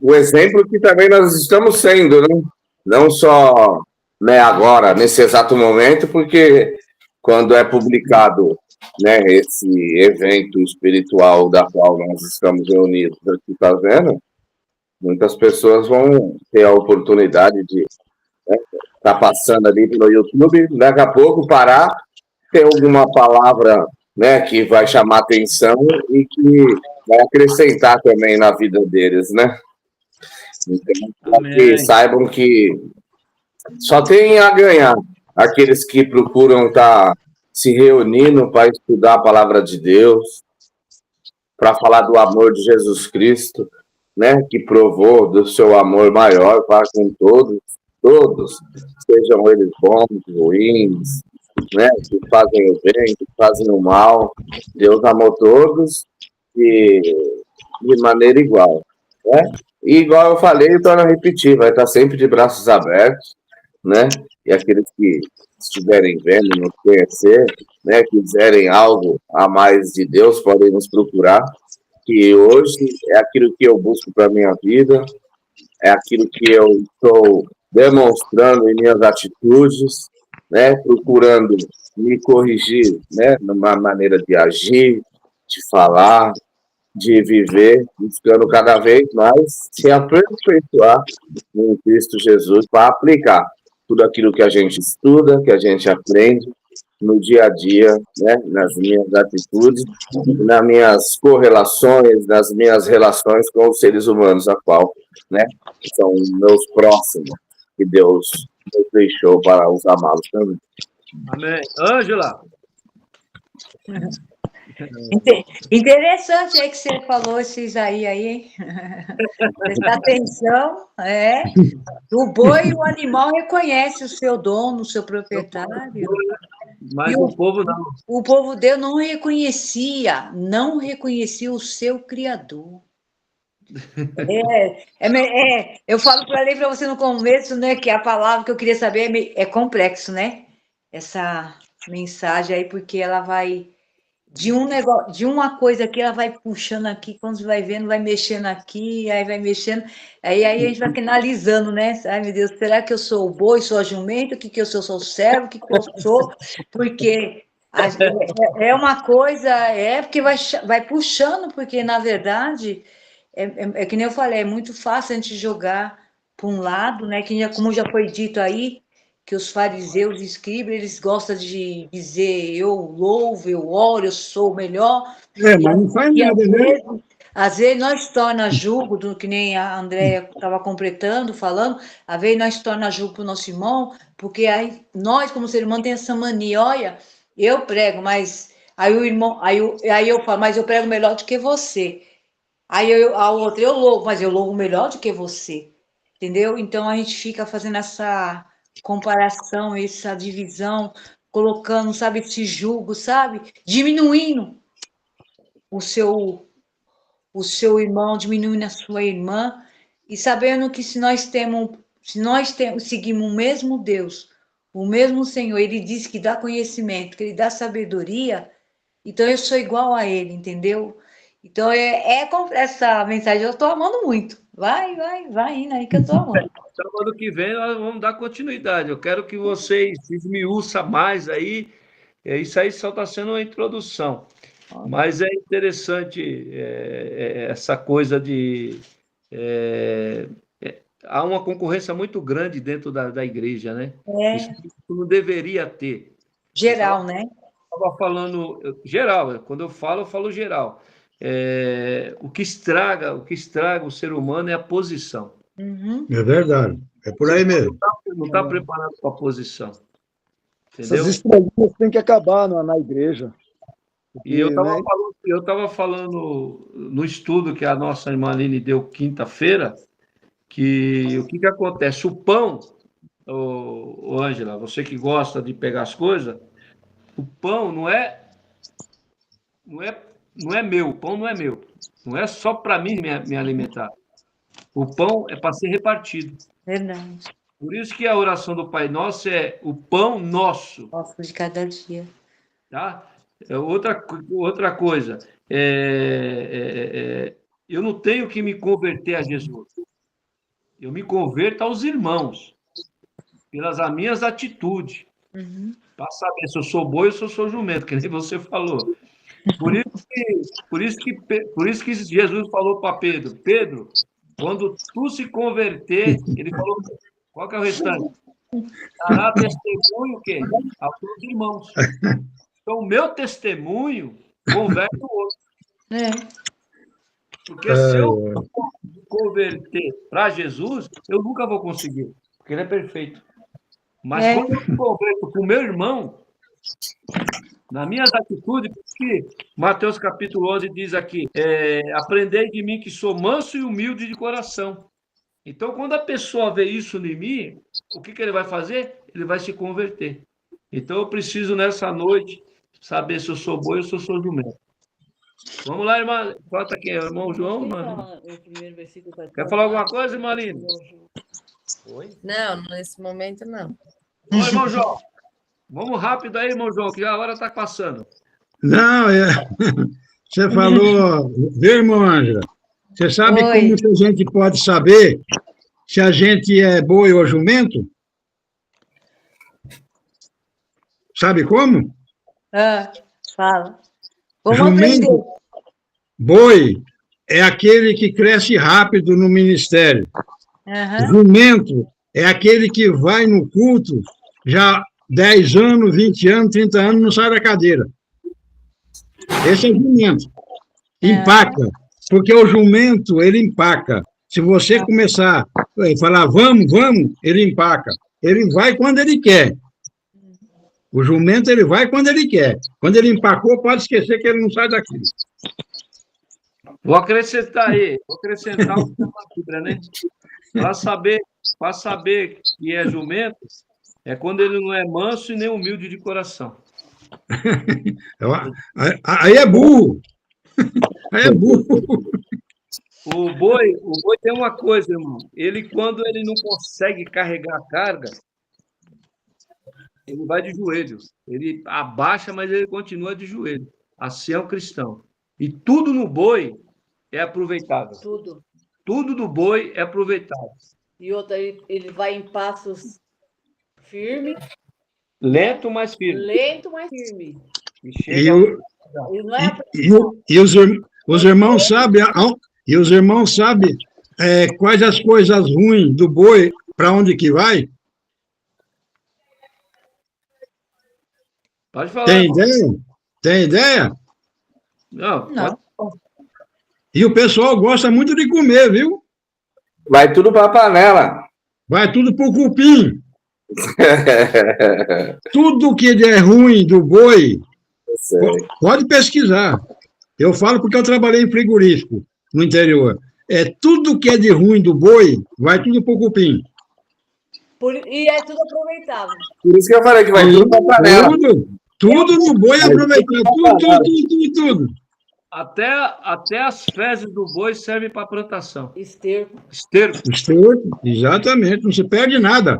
o exemplo que também nós estamos sendo, né? Não só, né, agora, nesse exato momento, porque quando é publicado, né, esse evento espiritual da qual nós estamos reunidos aqui fazendo, muitas pessoas vão ter a oportunidade de estar passando ali pelo YouTube, daqui a pouco parar, ter alguma palavra, né, que vai chamar atenção e que vai acrescentar também na vida deles, né? Então, que saibam que só tem a ganhar aqueles que procuram estar se reunindo para estudar a palavra de Deus, para falar do amor de Jesus Cristo, né, que provou do seu amor maior para com todos, sejam eles bons, ruins, né, que fazem o bem, que fazem o mal. Deus amou todos e de maneira igual, né? E igual eu falei, eu torno a repetir, vai estar sempre de braços abertos, né? E aqueles que estiverem vendo, nos conhecer, né, quiserem algo a mais de Deus, podem nos procurar, que hoje é aquilo que eu busco para a minha vida, é aquilo que eu estou demonstrando em minhas atitudes, né, procurando me corrigir, né, numa maneira de agir, de falar, de viver, buscando cada vez mais se aperfeiçoar em Cristo Jesus para aplicar tudo aquilo que a gente estuda, que a gente aprende no dia a dia, né, nas minhas atitudes, nas minhas correlações, nas minhas relações com os seres humanos, a qual, né, são meus próximos, que Deus nos deixou para os amá-los também. Amém. Ângela? Interessante aí que você falou esses aí, hein? Presta atenção, O boi e o animal reconhece o seu dono, o seu proprietário. Mas o povo não. O povo Deus não reconhecia o seu Criador. Eu falo para você no começo, né, que a palavra que eu queria saber é complexo, né? Essa mensagem aí, porque ela vai de um negócio, de uma coisa aqui, ela vai puxando aqui, quando você vai vendo, vai mexendo aqui, aí vai mexendo, aí a gente vai analisando, né? Ai, meu Deus, será que eu sou o boi, sou a jumenta, o que eu sou o servo, o que eu sou? Porque é uma coisa, porque vai puxando, porque, na verdade, é que nem eu falei, é muito fácil a gente jogar para um lado, né? Que como já foi dito aí, que os fariseus e escribas, eles gostam de dizer, eu louvo, eu oro, eu sou o melhor. Mas não faz nada, né? Às vezes nós torna julgo, que nem a Andréia estava completando, falando, às vezes nós torna julgo para o nosso irmão, porque aí nós, como ser humano, tem essa mania, olha, eu prego, mas aí o irmão, aí eu falo, mas eu prego melhor do que você. Aí a outra, eu louvo, mas eu louvo melhor do que você. Entendeu? Então a gente fica fazendo essa comparação, essa divisão, colocando, sabe, esse julgo, sabe? Diminuindo o seu irmão, diminuindo a sua irmã, e sabendo que se nós seguimos o mesmo Deus, o mesmo Senhor, ele diz que dá conhecimento, que ele dá sabedoria, então eu sou igual a ele, entendeu? Então essa mensagem eu estou amando muito. Vai indo aí que eu estou amando. Sábado que vem nós vamos dar continuidade. Eu quero que vocês esmiuçam mais aí. Isso aí só está sendo uma introdução. Mas é interessante essa coisa de... há uma concorrência muito grande dentro da igreja, né? Isso não deveria ter. Geral, né? Eu estava falando... Geral, quando eu falo geral. O que estraga o ser humano é a posição. Uhum. É verdade. É por aí mesmo. Não está preparado para a posição. Entendeu? Essas estrelinhas têm que acabar na igreja. Porque, E eu estava falando no estudo que a nossa irmã Aline deu quinta-feira, que o que acontece? O pão, Ângela, você que gosta de pegar as coisas, o pão não é meu, o pão não é meu. Não é só para mim me alimentar. O pão é para ser repartido. Verdade. Por isso que a oração do Pai Nosso é o pão nosso. Nosso de cada dia. Tá? Outra coisa. Eu não tenho que me converter a Jesus. Eu me converto aos irmãos, pelas minhas atitudes. Uhum. Para saber se eu sou boi ou se eu sou jumento, que nem você falou. Por isso que Jesus falou para Pedro, Pedro, quando tu se converter, ele falou, qual que é o restante? Dará testemunho o quê? Aos teus irmãos. Então, o meu testemunho converte o outro. Porque se eu me converter para Jesus, eu nunca vou conseguir, porque ele é perfeito. Mas quando eu me converto com o meu irmão, nas minhas atitudes, porque Mateus capítulo 11 diz aqui, aprendei de mim que sou manso e humilde de coração. Então, quando a pessoa vê isso em mim, o que ele vai fazer? Ele vai se converter. Então, eu preciso, nessa noite, saber se eu sou boi ou se eu sou jumento. Vamos lá, irmã. Falta aqui, irmão João. Quer falar alguma coisa, irmã Aline? Não, nesse momento não. Ô, irmão João. Vamos rápido aí, irmão João, que a hora está passando. Não, você falou, viu, irmão Ângela? Você sabe como que a gente pode saber se a gente é boi ou jumento? Sabe como? Fala. Vamos jumento, aprender. Boi é aquele que cresce rápido no ministério. Uhum. Jumento é aquele que vai no culto já 10 anos, 20 anos, 30 anos, não sai da cadeira. Esse é o jumento. Empaca, porque o jumento, ele empaca. Se você começar a falar, vamos, ele empaca. Ele vai quando ele quer. O jumento, ele vai quando ele quer. Quando ele empacou, pode esquecer que ele não sai daquilo. Vou acrescentar uma Bíblia, né? Para saber que é jumento, é quando ele não é manso e nem humilde de coração. Aí é burro. Aí é burro. O boi tem uma coisa, irmão. Ele, quando ele não consegue carregar a carga, ele vai de joelhos. Ele abaixa, mas ele continua de joelho. Assim é o cristão. E tudo no boi é aproveitável. Tudo do boi é aproveitável. E outra, ele vai em passos firmes. Lento, mas firme. E os irmãos sabem, quais as coisas ruins do boi, para onde que vai? Pode falar. Tem ideia? Não. E o pessoal gosta muito de comer, viu? Vai tudo para a panela. Vai tudo para o cupim. Tudo que é ruim do boi, pode pesquisar. Eu falo porque eu trabalhei em frigorífico no interior. Tudo que é de ruim do boi, vai tudo para o cupim. E é tudo aproveitável. Por isso que eu falei que vai tudo para a panela. Tudo no boi é aproveitado. Tudo. Até as fezes do boi servem para plantação. Esterco, exatamente. Não se perde nada.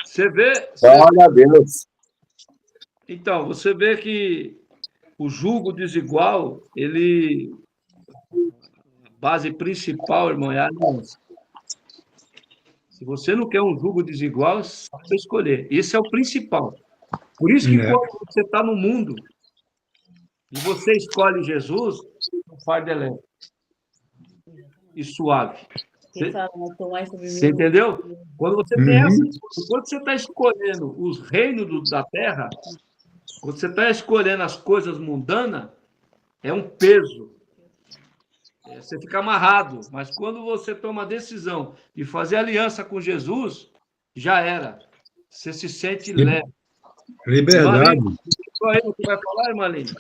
Você vê... Glória a Deus. Então, você vê que o jugo desigual, a base principal, irmão, é a aliança. Se você não quer um jugo desigual, é só você escolher. Esse é o principal. Por isso que quando você está no mundo e você escolhe Jesus, o fardo é leve e suave. Você entendeu? Quando você tem quando você está escolhendo os reinos da terra, quando você está escolhendo as coisas mundanas, é um peso. Você fica amarrado. Mas quando você toma a decisão de fazer aliança com Jesus, já era. Você se sente leve. Liberdade. Só ele que vai falar, irmã Aline?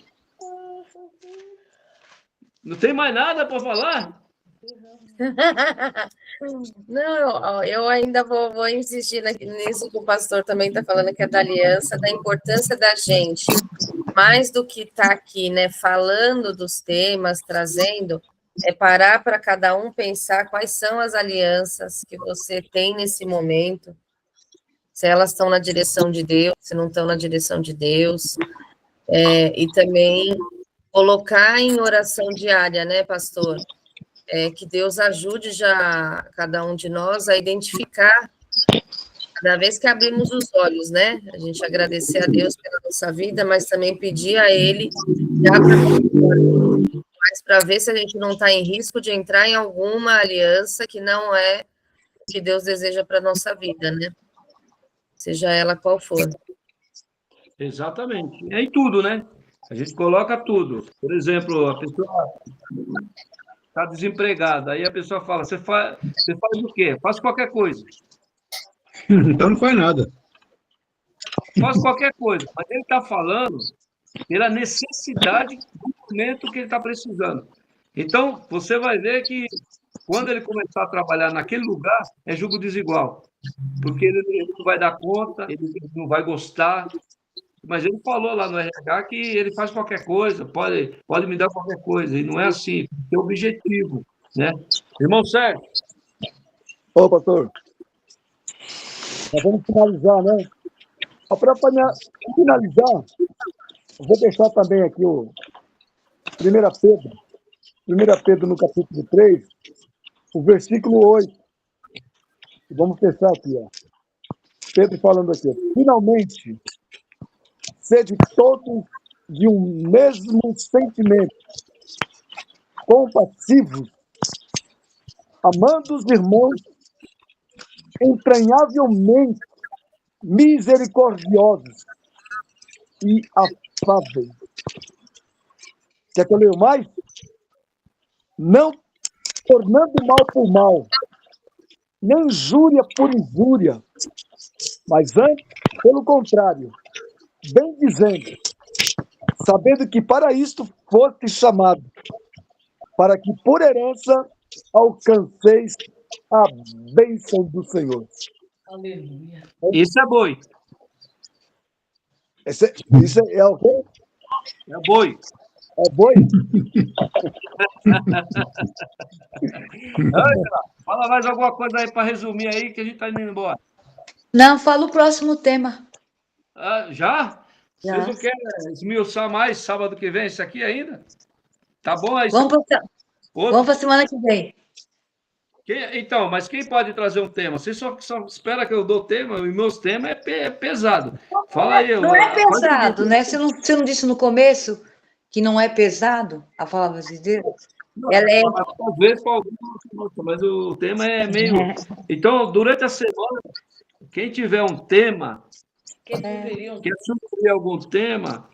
Não tem mais nada para falar? Não, eu ainda vou insistir nisso que o pastor também está falando, que é da aliança, da importância da gente, mais do que estar aqui, né, falando dos temas, trazendo, é parar para cada um pensar quais são as alianças que você tem nesse momento, se elas estão na direção de Deus, se não estão na direção de Deus, e também colocar em oração diária, né, pastor? Que Deus ajude já cada um de nós a identificar, cada vez que abrimos os olhos, né? A gente agradecer a Deus pela nossa vida, mas também pedir a Ele para ver se a gente não está em risco de entrar em alguma aliança que não é o que Deus deseja para a nossa vida, né? Seja ela qual for. Exatamente. É em tudo, né? A gente coloca tudo. Por exemplo, a pessoa está desempregada, aí a pessoa fala, você faz o quê? Faz qualquer coisa. Então não faz nada. Faz qualquer coisa, mas ele está falando pela necessidade do momento que ele está precisando. Então, você vai ver que quando ele começar a trabalhar naquele lugar, é jugo desigual, porque ele não vai dar conta, ele não vai gostar, mas ele falou lá no RH que ele faz qualquer coisa, pode me dar qualquer coisa, e não é assim, tem objetivo, né? Irmão Sérgio. Ô, pastor. Nós vamos finalizar, né? Para finalizar, eu vou deixar também aqui o 1 Pedro no capítulo 3, o versículo 8. Vamos pensar aqui, ó. Pedro falando aqui, ó. Finalmente, sede todos de um mesmo sentimento, compassivos, amando os irmãos entranhavelmente misericordiosos e afáveis. Quer que eu leia mais? Não tornando mal por mal, nem injúria por injúria, mas antes, pelo contrário, bem dizendo, sabendo que para isto foste chamado, para que por herança alcanceis a bênção do Senhor. Aleluia. Isso é boi. Isso é o quê? É boi. É boi? Ângela, fala mais alguma coisa aí para resumir aí, que a gente está indo embora. Não, fala o próximo tema. Ah, já? Já. Vocês não querem esmiuçar mais sábado que vem isso aqui ainda? Tá bom? Aí Vamos para a semana que vem. Então, mas quem pode trazer um tema? Você só espera que eu dou tema, e meus temas é pesado. Fala aí. Não é pesado, né? Você não disse no começo que não é pesado a palavra de Deus? Ela é... Talvez para alguns, mas o tema é meio... Então, durante a semana, quem tiver um tema, quer sugerir algum tema,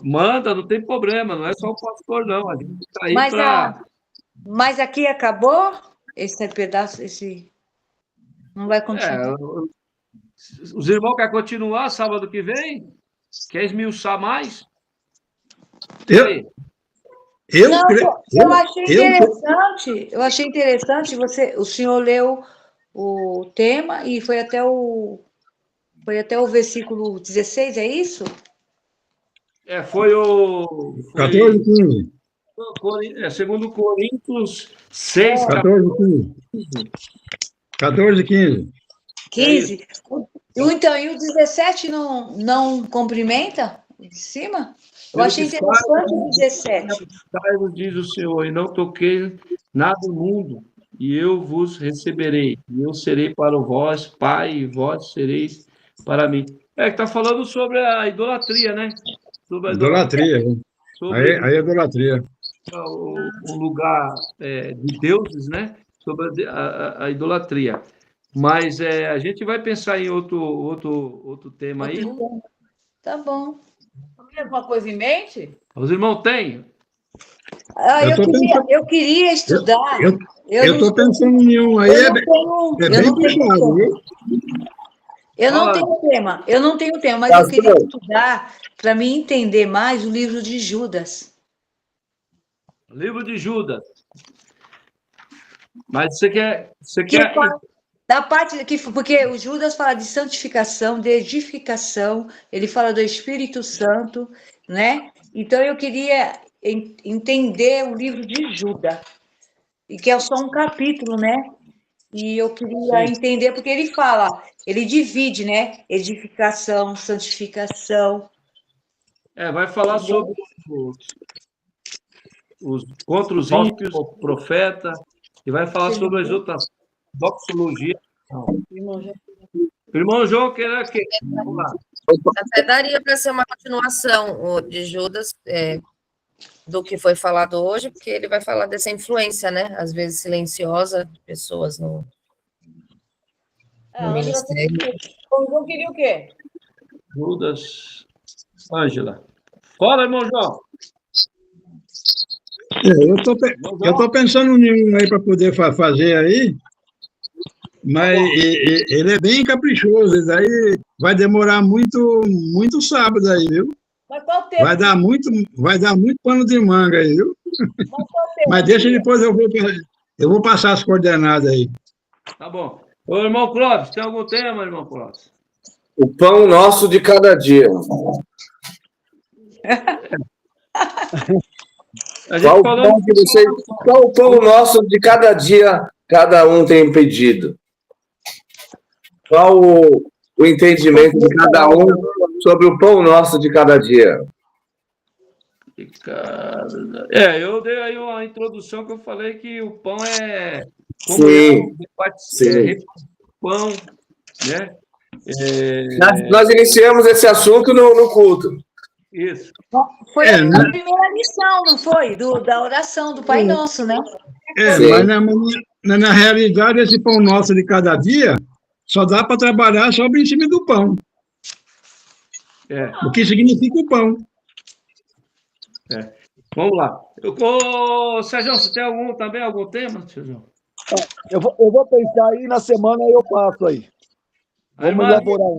manda, não tem problema, não é só o pastor, não. A gente está aí para... Mas aqui acabou esse pedaço, não vai continuar. Os irmãos querem continuar sábado que vem? Quer esmiuçar mais? Eu achei interessante, o senhor leu o tema e foi até o versículo 16, é isso? Foi o... 14 e 15. Segundo Coríntios 6, 14 e 15. 15. Então, e o 17 não cumprimenta? De cima? Eu achei interessante o 17. Diz o Senhor, e não toquei nada no mundo, e eu vos receberei, e eu serei para vós, Pai, e vós sereis para mim. Que está falando sobre a idolatria, né? Sobre a idolatria. Sobre aí é idolatria. O lugar de deuses, né? Sobre a idolatria. Mas a gente vai pensar em outro tema aí. Tá bom. Tem alguma coisa em mente? Os irmãos têm? Eu queria estudar. Eu estou pensando em um aí. Bem puxado, viu? Eu não tenho tema, mas eu queria estudar para me entender mais o livro de Judas. Livro de Judas. Mas você quer... Da parte que, porque o Judas fala de santificação, de edificação, ele fala do Espírito Santo, né? Então eu queria entender o livro de Judas, e que é só um capítulo, né? E eu queria entender, porque ele divide, né? Edificação, santificação. Vai falar sobre contra os ímpios, o profeta, e vai falar sobre as outras doxologia. Irmão João, quer que... Vamos lá. Até daria para ser uma continuação de Judas, do que foi falado hoje, porque ele vai falar dessa influência, né? Às vezes silenciosa, de pessoas no ministério. O João queria o quê? Judas. Ângela. Fala, irmão João. Eu estou pensando em um aí para poder fazer aí, mas ele é bem caprichoso, isso aí vai demorar muito sábado aí, viu? Mas qual tempo? Vai dar muito pano de manga aí, viu? Mas deixa depois, eu vou passar as coordenadas aí. Tá bom. Ô, irmão Clóvis, tem algum tema, irmão Clóvis? O pão nosso de cada dia. Qual o pão nosso de cada dia cada um tem pedido? Qual o entendimento de cada um sobre o pão nosso de cada dia? Eu dei aí uma introdução que eu falei que o pão é... pão, né? Nós iniciamos esse assunto no culto. Isso. Foi a primeira lição, não foi? Da oração do Pai Nosso, né? Mas na realidade, esse pão nosso de cada dia só dá para trabalhar sobre em cima do pão. O que significa o pão. Vamos lá. Ô, Sérgio, você tem algum tema, Sérgio? Eu vou pensar aí na semana e eu passo aí. Vamos elaborar.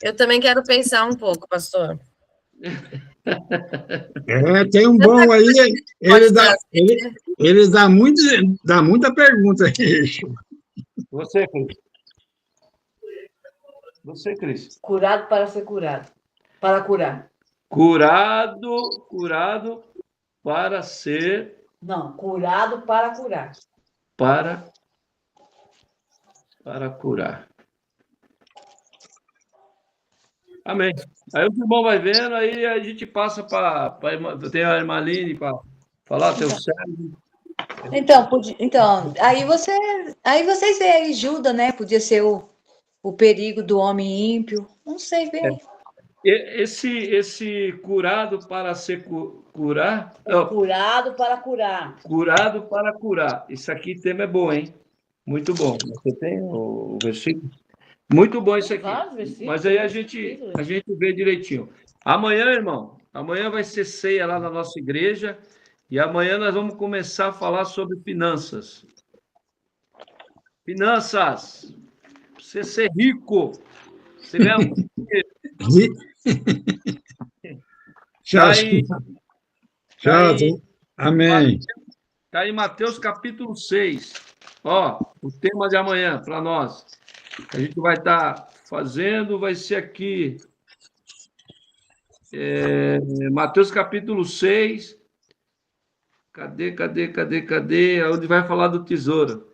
Eu também quero pensar um pouco, pastor. Tem um bom aí, ele dá muita pergunta aí. Você, Cris. Curado para ser curado. Para curar. Curado para ser... Não, curado para curar. Para curar. Amém. Aí o irmão vai vendo, aí a gente passa para... Tem a irmã Aline para falar, tem o Sérgio. Então, aí vocês veem aí, Judas, né? Podia ser o perigo do homem ímpio. Não sei, bem. Esse curado para ser curar... Curado para curar. Curado para curar. Isso aqui, tema é bom, hein? Muito bom. Você tem o versículo? Muito bom isso aqui. Mas aí a gente vê direitinho. Amanhã, irmão, amanhã vai ser ceia lá na nossa igreja e amanhã nós vamos começar a falar sobre finanças. Finanças. Você ser rico. Você ganha muito dinheiro. Amém. Está aí Mateus capítulo 6. Ó, o tema de amanhã para nós. A gente vai estar fazendo, vai ser aqui. Mateus capítulo 6. Cadê? Onde vai falar do tesouro?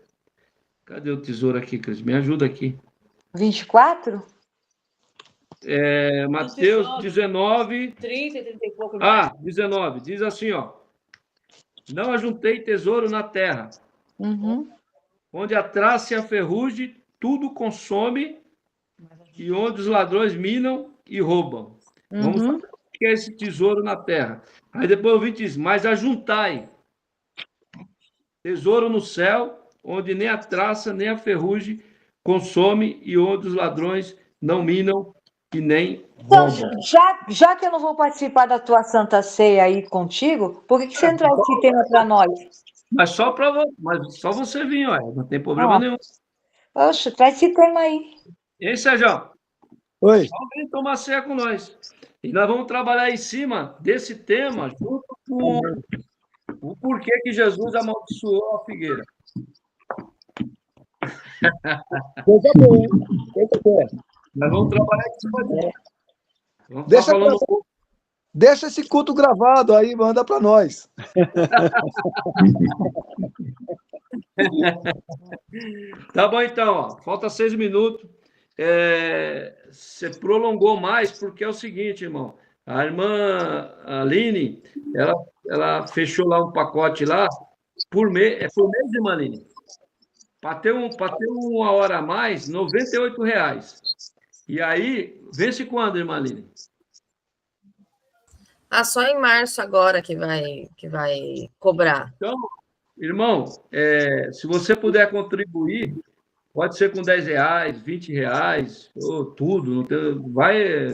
Cadê o tesouro aqui, Cris? Me ajuda aqui. 24? Mateus 19. 30 e 30 e pouco. 19. Diz assim, ó. Não ajuntei tesouro na terra, onde a traça e a ferrugem tudo consome, e onde os ladrões minam e roubam. Vamos saber o que é esse tesouro na terra. Aí depois o 20 diz, mas ajuntai tesouro no céu, onde nem a traça nem a ferrugem consome, e onde os ladrões não minam e nem roubam. Já que eu não vou participar da tua Santa Ceia aí contigo, por que você não traz esse tema para nós? Mas só você vir, ó. Não tem problema nenhum. Poxa, traz esse tema aí. Hein, Sérgio? Oi. Só vem tomar ceia com nós. E nós vamos trabalhar em cima desse tema, junto com o porquê que Jesus amaldiçoou a figueira. Coisa boa, hein? Coisa boa. Nós vamos trabalhar em cima disso. Vamos estar falando um pouco. Deixa esse culto gravado aí, manda para nós. Tá bom, então. Ó, falta 6 minutos. Você prolongou mais, porque é o seguinte, irmão. A irmã Aline, ela fechou lá um pacote lá por mês. Por mês, irmã Aline? Para ter uma hora a mais, R$ 98,00. E aí, vence quando, irmã Aline? Só em março agora que vai cobrar. Então, irmão, se você puder contribuir, pode ser com R$10, R$20, ou tudo. Não tem,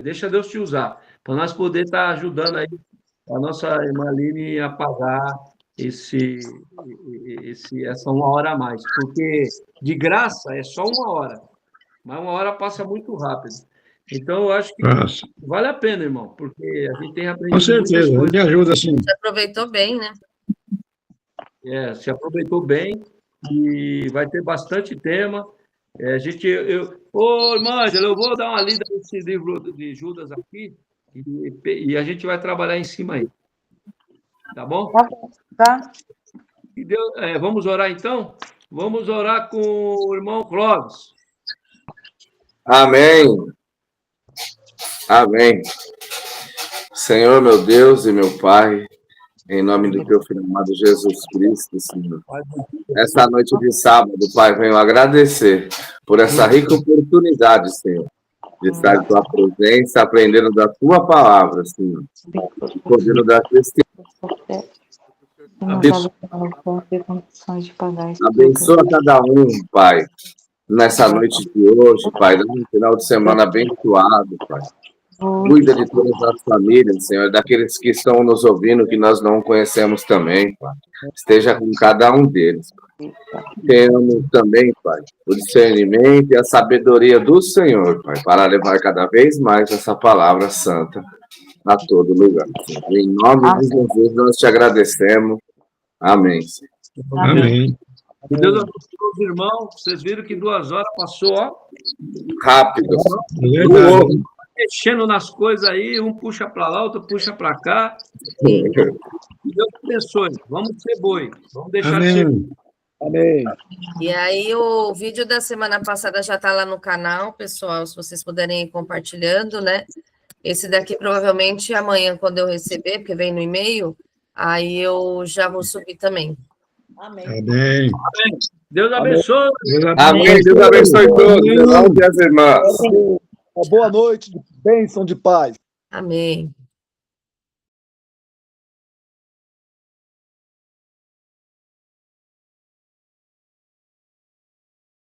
deixa Deus te usar, para nós poder estar ajudando aí a nossa irmã Aline a pagar essa uma hora a mais. Porque de graça é só uma hora, mas uma hora passa muito rápido. Então, eu acho que vale a pena, irmão, porque a gente tem aprendido. Com certeza, me ajuda sim. Você aproveitou bem, né? Se aproveitou bem e vai ter bastante tema. Ô, irmã Ângela, eu vou dar uma lida nesse livro de Judas aqui e a gente vai trabalhar em cima aí. Tá bom? Tá. Vamos orar, então? Vamos orar com o irmão Clóvis. Amém. Amém. Senhor, meu Deus e meu Pai, em nome do teu filho amado Jesus Cristo, Senhor. Essa noite de sábado, Pai, venho agradecer por essa rica oportunidade, Senhor, de estar em tua presença, aprendendo da tua palavra, Senhor, podendo dar testemunho Abençoa cada um, Pai, nessa noite de hoje, Pai, num final de semana abençoado, Pai. Cuida de todas as famílias, Senhor, daqueles que estão nos ouvindo, que nós não conhecemos também, Pai. Esteja com cada um deles, Pai. Tenhamos também, Pai, o discernimento e a sabedoria do Senhor, Pai, para levar cada vez mais essa palavra santa a todo lugar. Senhor. Em nome de Jesus, nós te agradecemos. Amém. Amém. Que Deus abençoe os irmãos. Vocês viram que 2 horas passou, ó. Rápido. É verdade. Mexendo nas coisas aí, um puxa para lá, outro puxa para cá. Que Deus abençoe. Vamos ser boi. Vamos deixar de ser. Amém. Amém. E aí, o vídeo da semana passada já está lá no canal, pessoal, se vocês puderem ir compartilhando, né? Esse daqui, provavelmente, amanhã, quando eu receber, porque vem no e-mail, aí eu já vou subir também. Amém. Amém. Deus abençoe. Amém. Deus abençoe todos, irmãos e as irmãs. Uma boa noite, bênção de paz. Amém.